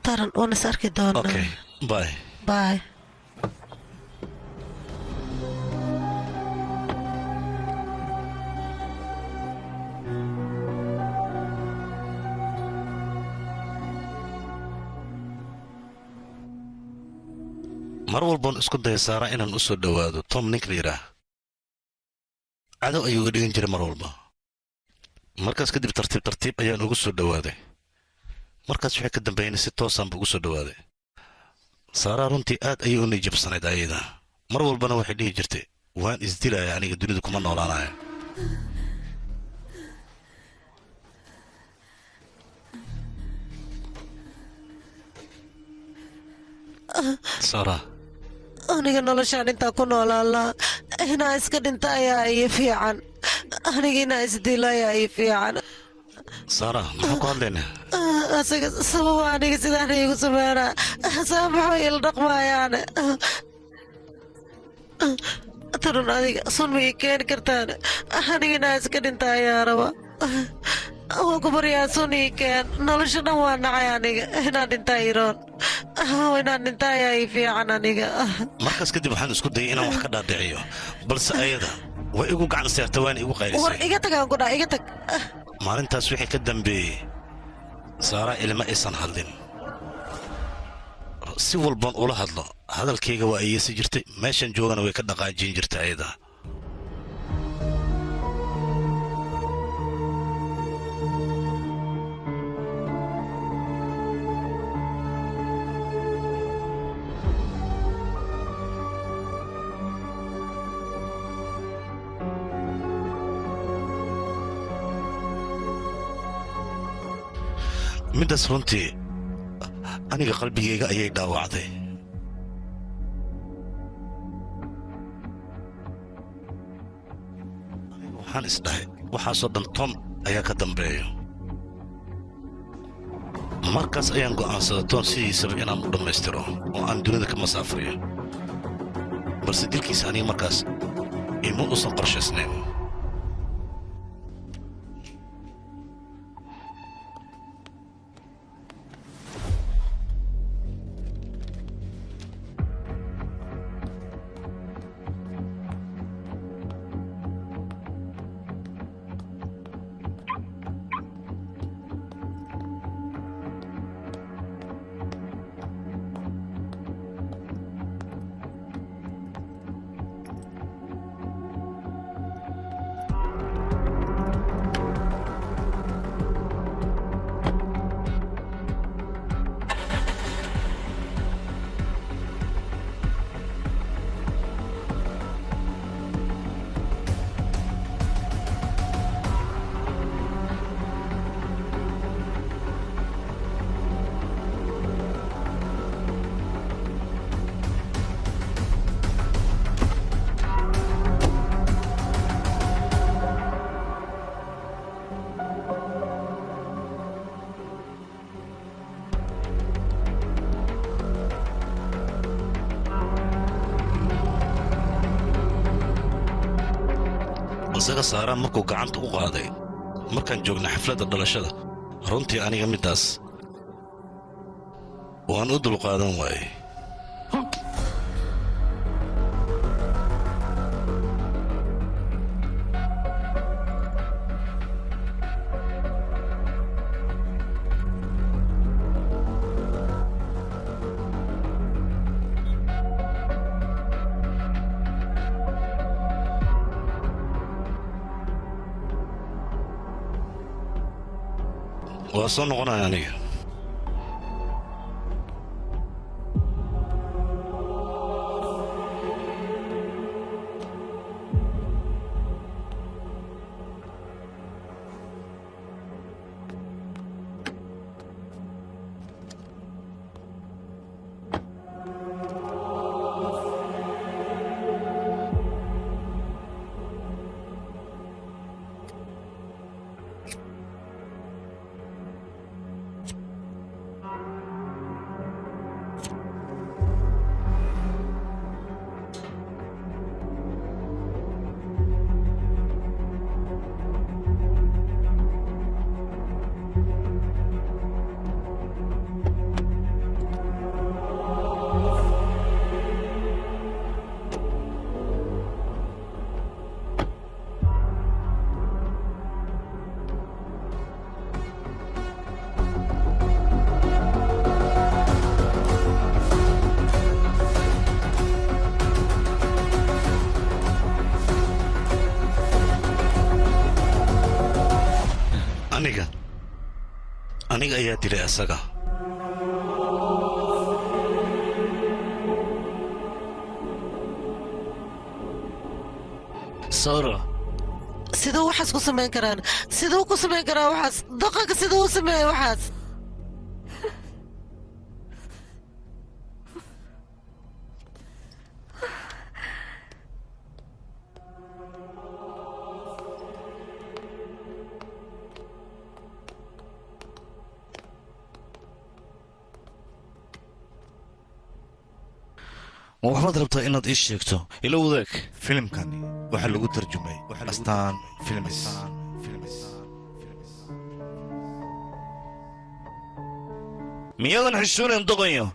taran waan is arki doonaa okay bye bye mar walboon isku daya saara inaan u soo dhowaado tom ninka la yidhaah cadow ayuu iga dhigan jiray mar walba markaas kadib tartiib tartiib ayaan ugu soo dhowaaday markaas waxay ka dambeeyeen si toosaanba ugu soo dhowaaday saaraa runtii aad ayay u nijabsanayd ayada mar walbana waxay dhihi jirtay waan isdilaya aniga dunidu kuma noolaanayo saaraa aniga noloshaan intaa ku noolaalaa inaa iska dhinta ayaa ii fiican anigina isdiilaya ii fiican saara maxaa ku hadlaynaa asaga sababa aniga sidaan iigu sameynaa saamaxo ila dhaqmaayaane tarun adiga sun ma ii keeni kartaan anigina iska dhintaayaa raba waan ku baryaa sun ii keen nolosha dhan waa nacay aniga inaan dhintaa iroon inaan dhintaa ayaa ii fiican aniga markaas kadib waxaan isku dayay inaan wax ka dhaadhiciyo balse ayada way igu gacan saarta waana igu war qaylisay iga tag aan ku dhaa iga tag maalintaas wixii ka dambeeyey saara ilma aysan hadlin si walban ula hadlo hadalkayga waa iyasi jirtay meeshan joogana way ka dhaqaajin jirtay ayada middaas runtii aniga qalbigayga ayay dhaawacday waxaan isdhahay waxaasoo dhan tom ayaa ka dambeeyo markaas ayaan go'aansaday tom sidiisaba inaan u dhammaystiro oo aan dunida ka masaafriyo balse dilkiisa aniga markaas ima uusan qorshaysnayn isaga saaraan markuu gacanta u qaaday markaan joogna xafladda dhalashada runtii aniga middaas waan u dulqaadan waayey waa soo noqonaya aniga aniga ayaa dilay asaga saara siduu waxaas ku samayn karaan siduu ku samayn karaa waxaas dhaqanka siduu u sameeya waxaas ma waxbaad rabtaa inaad ii sheegto ila wadaag filimkani waxaa lagu tarjumay astaan filmis miyaadan xishoonayn doqonyo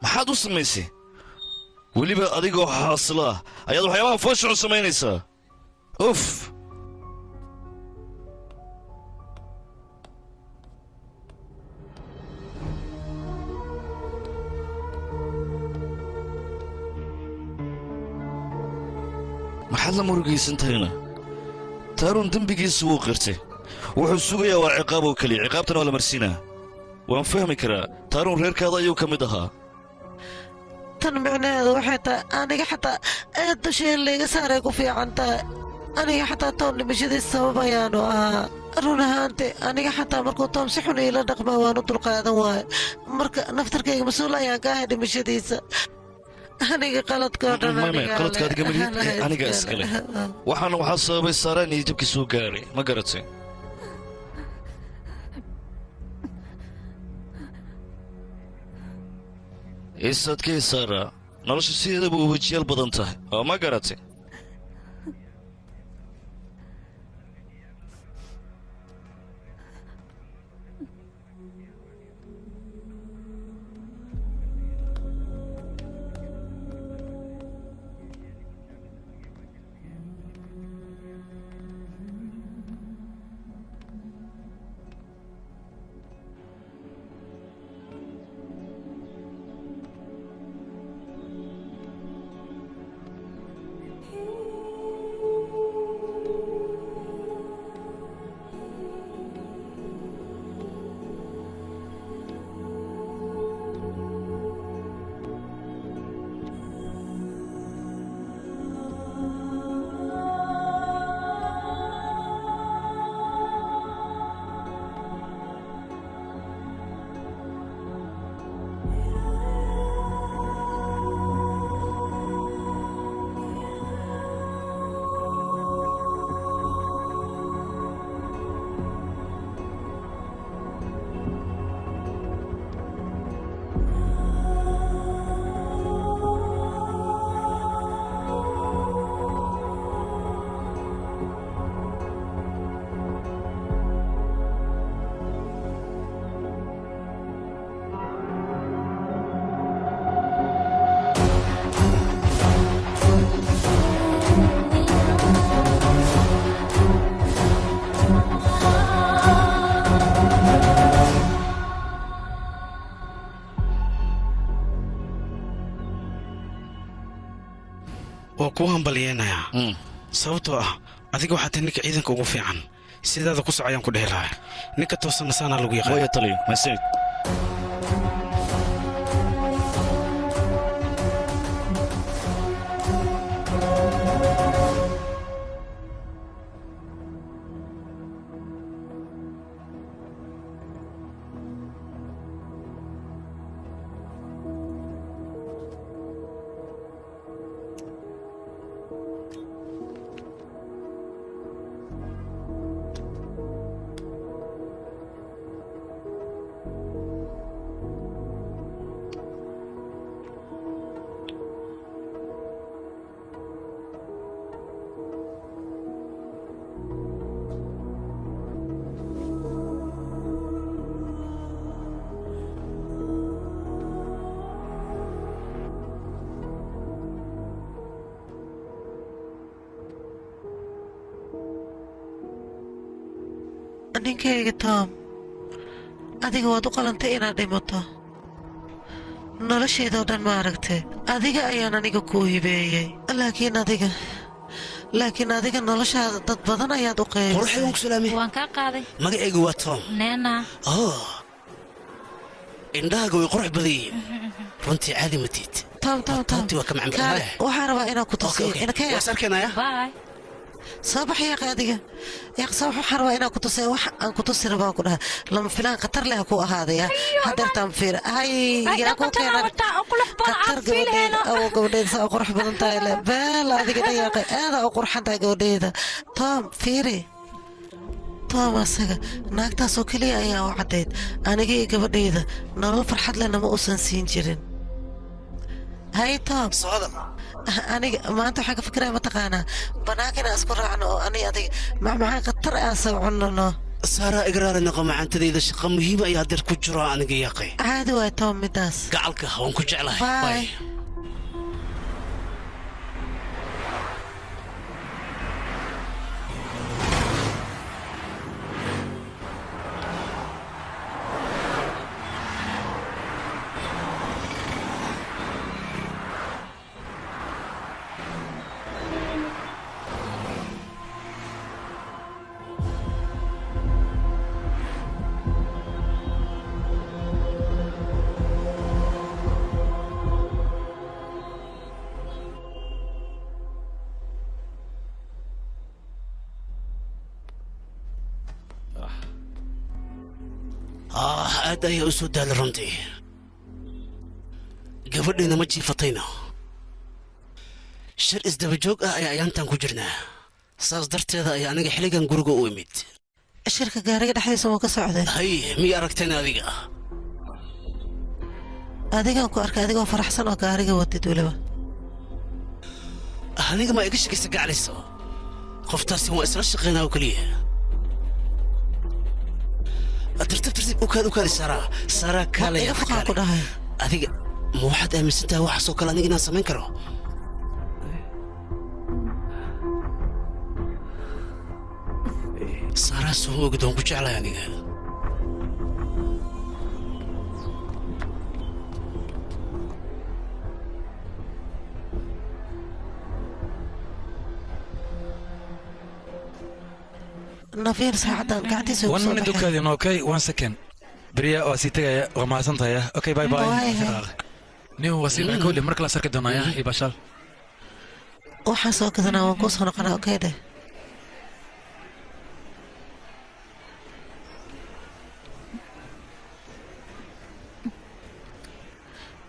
maxaad u samaysay weliba adigoo xaasilo ah ayaad waxyaabaha fooshucun samaynaysaa uf maxaad la murugaysan tahayna taaruun dembigiisa wuu qirtay wuxuu sugayaa waa ciqaab oo keliya ciqaabtana waa la marsiinaa waan fahmi karaa taaruun reerkaada ayuu ka mid ahaa tan micnaheedu waxay tahay aniga xataa aad dusha layga saaray ku fiican tahay aniga xataa toom dhimashadiis sabab ayaanu ahaa run ahaante aniga xataa markuu toom si xun iila dhaqmaa waanu dulqaadan waayo marka naftarkayga mas-uul ayaan ka ahay dhimashadiisa aniga qaladkoo dhan qaladkaadiga malihid aniga iskale waxaana waxaa sababay saaraan iyo jabkii soo gaaray ma garatay isadkay saara nolosha sideedaba u wejiyaal badan tahay oo ma garatay waa kuu hambalyeenayaa sababtoo ah adiga waxaa tahay ninka ciidanka ugu fiican sidaada ku soc ayaan ku dhehi lahaa ninka toosanna saanaa lagu yaqaan ninkayga toom adiga waad u qalantay inaad dhimato noloshaydoo dhan ma aragtay adiga ayaan aniga kuu hibeeyey laakiin adiga noloshaada dad badan ayaad u qeybisay waan kaa qaaday magacaygu waa toom neena indhahaaga way qurux badan yihiin runtii caadi matiid waxaan rabaa inaan ku tusiyo soo bax yaaq adiga yaaqsa waxaan rabaa inaan ku tusay wax aan ku tusi rabaa ku dhaha lama filaan khatar leh ku ahaadaya hadeertaan fiir hay yaa ku keenan khatar gabadheeda oo gabadheeda saa qurux badan tahay le beel adiga dhayaaqe aada u qurxan tahay gabadheeda toom fiiri toom asaga naagtaasoo keliya ayaa u caddayd aniga iyo gabadheeda nolol farxad leh nama uusan siin jirin hay toom soo hadal aniga maanta waxaan ka fikiraya mataqaanaa bannaanka inaan isku raacno oo ani adiga macmacaan khatar aan soo cunano saaraa igraara noqo macaantadayda shaqa muhiima ayaa dir ku jiro aniga yaaqay caadi waay toom midaas gacalka waan ku jeclahay Bye. aad ayaa u soo daala runtii gabadhayna ma jiifatayno shir isdabajoog ah ayaa ayaantan ku jirnaa saas darteeda ayaa aniga xilligan guriga u imid shirka gaariga dhexdiisa wuu ka socday hay miya aragteen adiga adigaan ku arkay adigoo faraxsan oo gaariga wadid weliba aniga ma iga shakaysa gaclayso qoftaasi waa isla shaqaynaa oo keliya tartiib ukaadi saaraa kaalaya iga foqaan ku dhahay adiga ma waxaad aaminsan tahay waxaasoo kale aniga inaan samayn karo saaraa soo ogid waan ku jeclahay aniga nafiir saacadan gacantiisa ugu one soo minute baxay ukaadin okay one second beriya waa sii tegaya waa mahadsantahay okay bye bye nin wasiim kowle mar kala sarki doonaya iyo bashaal waxaan soo gadanaa waan kuu soo noqonaa okay dheh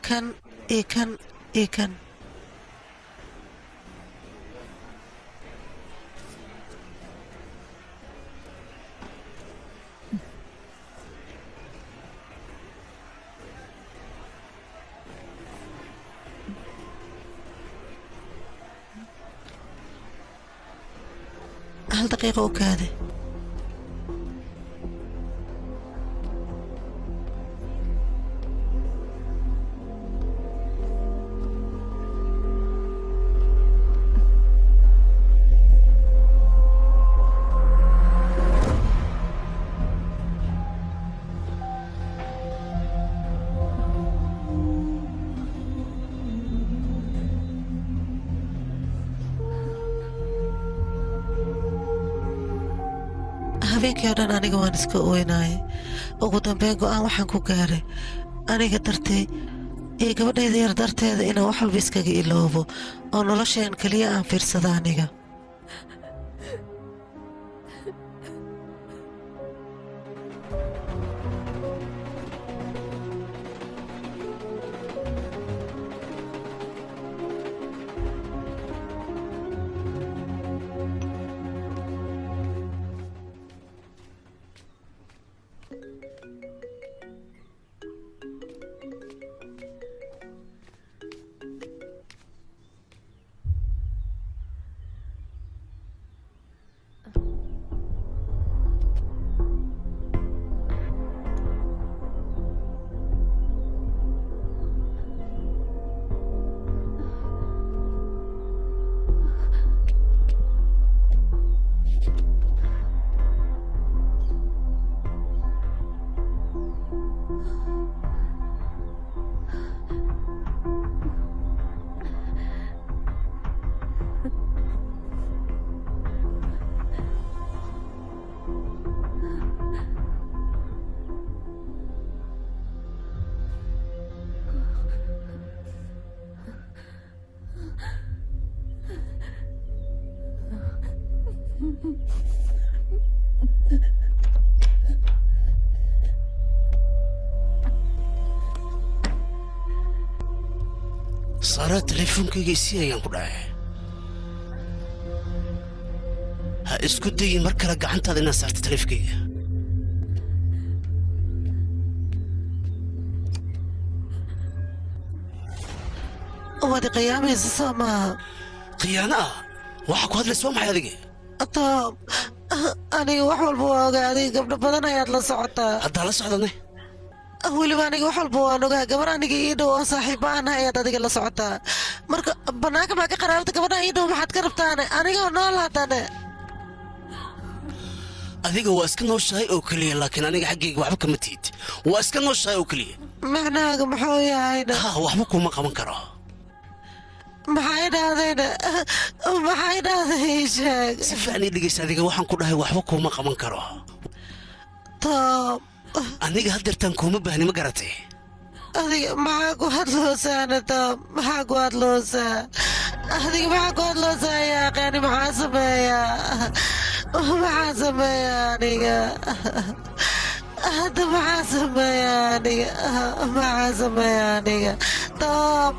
kan iyo kan iyo kan hal daqiiqo u kaade habeenkii oo dhan aniga waan iska ooynaayay ugu dambeyn go'aan waxaan ku gaaray aniga dartay iyo gabadhayda yar darteeda inaan wax walba iskaga iloobo oo nolosheen keliya aan fiirsada aniga saaraa teleefoonkayga isii ayaan ku dhahay ha isku dayin mar kale gacantaada inaad saarto teleefonkayga waad qiyaamaysa soo maaha khiyaano ah waxa ku hadlaysa waa maxay adiga tom aniga wax walba waa ogaaday gabdho badan ayaad la socotaa haddaa la socdane weliba aniga wax walba waan ogaa gabar aniga ii dhow oo saaxiiba aan ayaad adiga la socotaa marka bannaanka maa ka qaraabta gabadha ii dhow maxaad ka rabtaane anigoo nool haddane adiga waa iska nooshahay oo keliya laakiin aniga xaggayga waxba kama tiid waa iska nooshahay oo keliya macnahaaga muxuu yahayna ha waxba kuma qaban karo maxay dhahdayna maxay dhahday sheeg si fiican ii dhegaysa adiga waxaan ku dhahay waxba kuma qaban karo tom aniga haddeertaan kuuma baahni ma garatay adiga maxaa ku hadloosaana tom maxaa ku hadloosaa adiga maxaa ku hadloosaa yaaqaani maxaa sameeyaa maxaa sameeyaa aniga hadda maxaa sameeyaa aniga maxaa sameeyaa aniga tom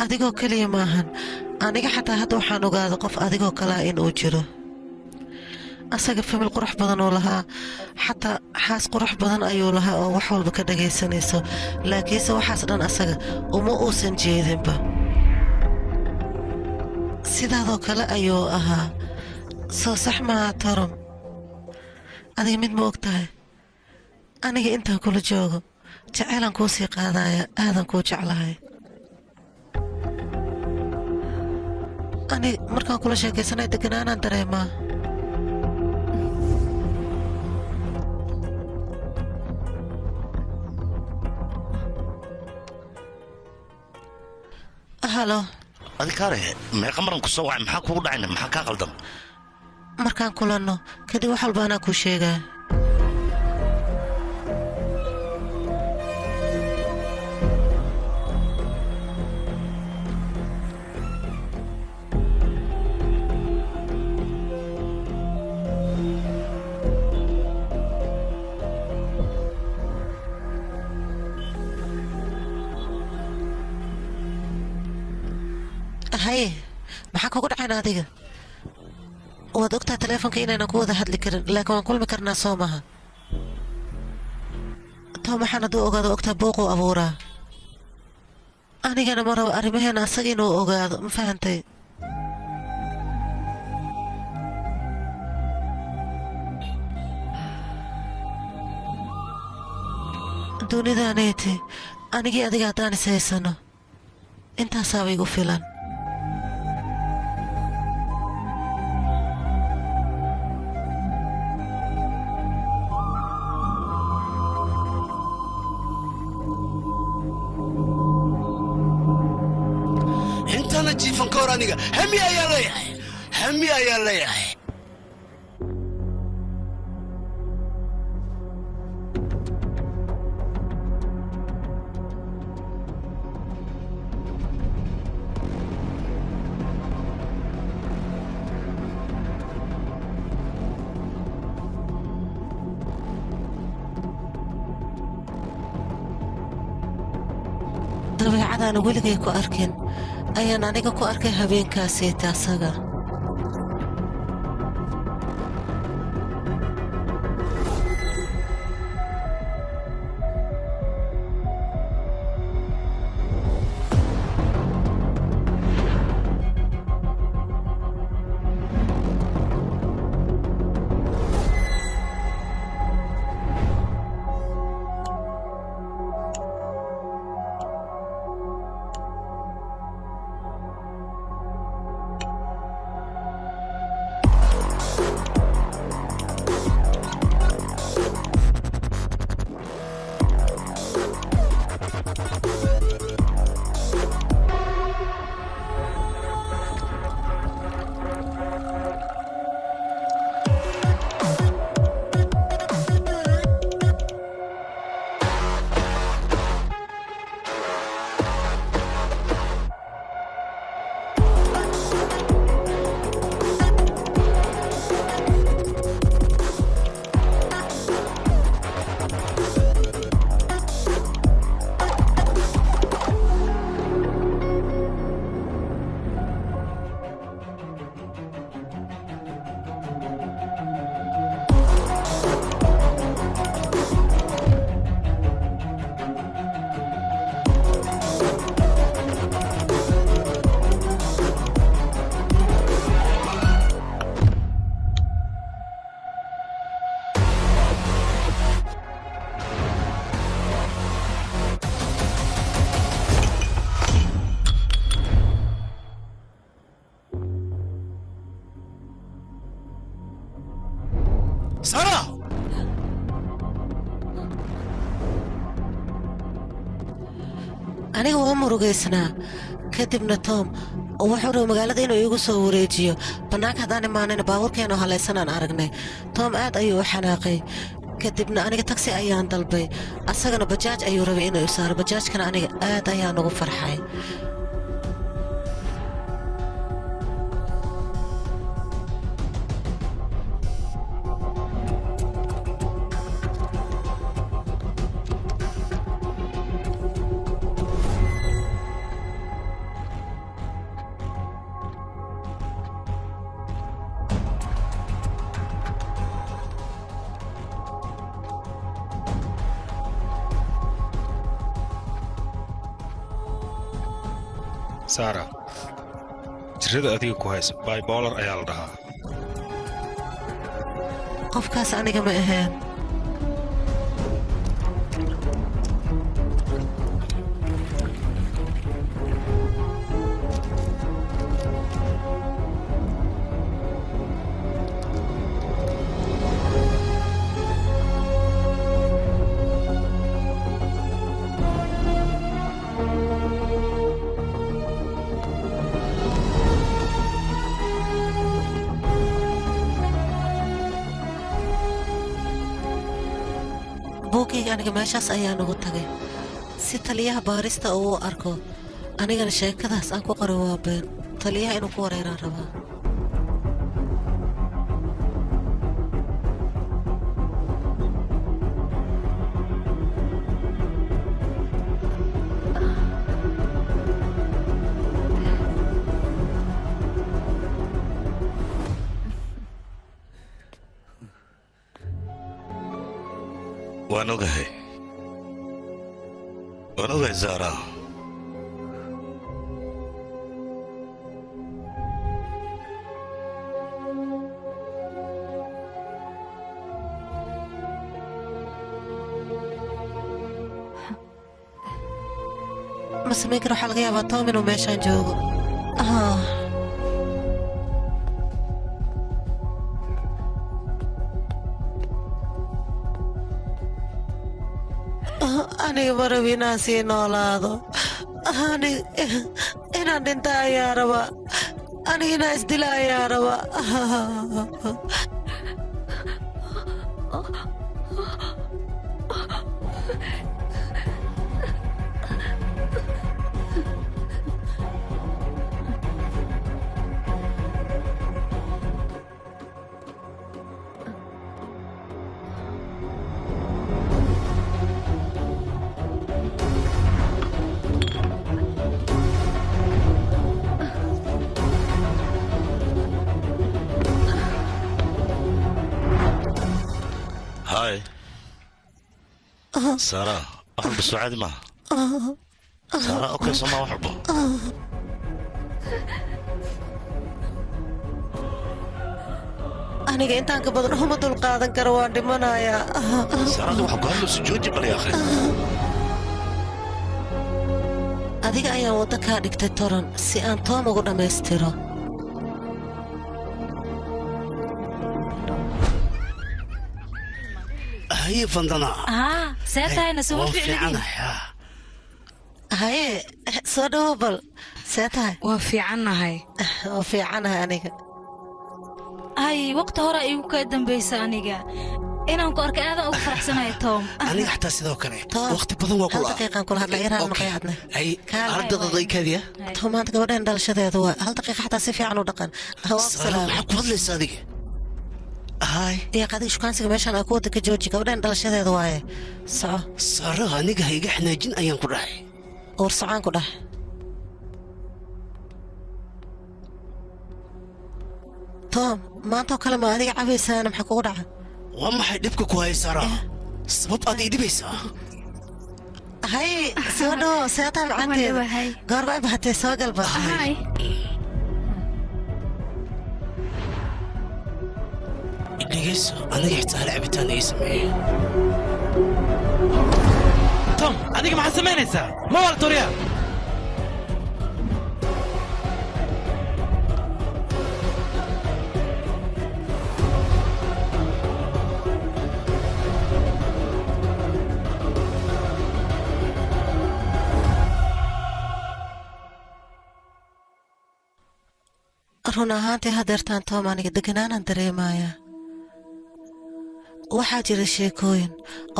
adigoo keliya maahan aniga xataa hadda waxaan ogaada qof adigoo kalea inuu jiro asaga famil qurux badan uu lahaa xataa xaas qurux badan ayuu lahaa oo wax walba ka dhagaysanayso laakiinse waxaas dhan asaga uma uusan jeedinba sidaadoo kale ayuu ahaa soo sax maaha torom adiga mid ma og tahay aniga intaan kula joogo jaceylaan kuu sii qaadaya aadan kuu jeclahay ani markaan kula sheekaysanay deganaanaan dareemaa halo adikaare meeqa maran ku soo wacay maxaa kugu dhacayna maxaa kaa qaldan markaan kulanno kadib wax walba anaa kuu sheegaa haye maxaa kugu dhacayn adiga waad ogtaa taleefonka inaynan ku wada hadli karin laakiin waan kulmi karnaa soo maha tom waxaan hadduu ogaado ogtaa buuquu abuuraa anigana ma rabo arrimaheena asaga inuu ogaado ma fahantay dunidaneeti anigii adiga haddaan is haysano intaasaaba igu filan intana jiifan ka hor aniga hami ayaa leeyahay hami ayaa leeyahay dabeecadaan weligay ku arkin ayaan aniga ku arkay habeenkaasiita asaga aniga waa murugaysnaa kadibna tom wuxuu raba magaalada inuu iigu soo wareejiyo bannaanka haddaan imaanayna baabuurkeenoo halaysanaan aragnay tom aad ayuu u xanaaqay kadibna aniga tagsi ayaan dalbay asagana bajaaj ayuu rabay inuu isaaro bajaajkana aniga aad ayaan ugu farxay saara jirrada adiga ku haysa baybolar ayaa la dhahaa qofkaas aniga ma ahaan buugayga aniga meeshaas ayaan ugu tagay si taliyaha baarista uu u arko anigana sheekadaas aan ku qoray waa been taliyaha inuu ku wareeraan rabaa waan ogahay zaara ma samayn karo waxaa laga yaabaa tom inuu meeshaan joogo aniga ma rabi inaan sii noolaado inaan dhinta ayaa raba aniga inaan isdila ayaa raba هاي سارة أحب السعاد ما سارة أوكي سما وحبه aniga intaan ka badan uma dul qaadan karo waan dhimanayaa سارة waxaa ku hadlo sujuudi bal yaa akhi adiga ayaan waddo kaa dhigtay toran si aan toom ugu dhammaystiro هي فندنا seetahayna suma ficnidin haye soo dhawo bal see tahay waa fiicannahay waa fiicanahay aniga hay waqti hore igu ka dambaysa aniga inaan ku arkay aadan ugu faraxsanahay tom aniga xataa sidoo kale waqti badan waa hal daqiiqaan kula hadla yaraan maqayaadna ay ardadaykaadiya tomaanta gabadhan dhalashadeedu waa hal daqiiqa xataa si fiican u dhaqan maxaa ku hadlaysa adiga هاي يا قاعد شكانسك ماشان أكو دك جوجي كودين دلش هذا واي صح صار نيجا هيجا إحنا جن أيام كله ورصعان كله توم ما أنت كلمة هذه عبيس أنا محكورة وما حيدبك كويس سارة سبب أدي دبيسة هاي سودو ساتم عندي قرب بهتي سوا قلبه هاي dhegeyso aniga xitaa lacabitaan ay sameeyey tom adiga maxaad samaynaysaa ma wala turiya run ahaantii hadeertaan toom aniga deganaanan dareemayaa waxaa jira sheekooyin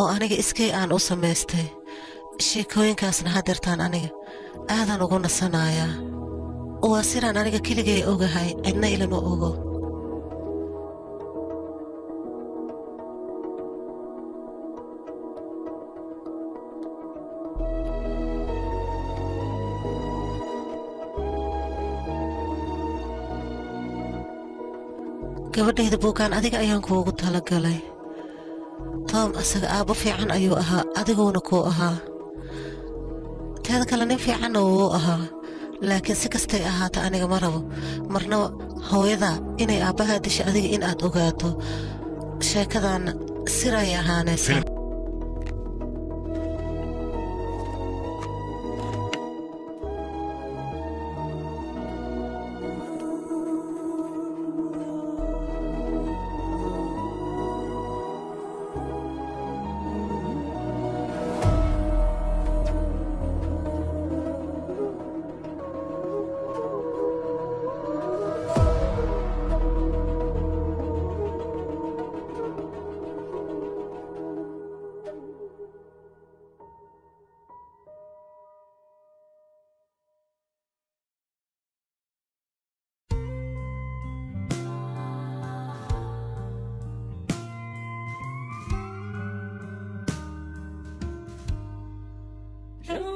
oo aniga iskay aan u samaystay sheekooyinkaasna hadeertaan aniga aadan ugu nasanayaa waa sidaan aniga keligay ogahay cidna ilama ogo gabadhayda buugaan adiga ayaan kuugu talagalay toom asaga aabbo fiican ayuu ahaa adiguuna kuu ahaa teeda kale nin fiicanna wuu ahaa laakiin si kastay ahaata aniga ma rabo marnaba hooyada inay aabbahaa disha adiga in aad ogaato sheekadaanna siray ahaanaysaa Show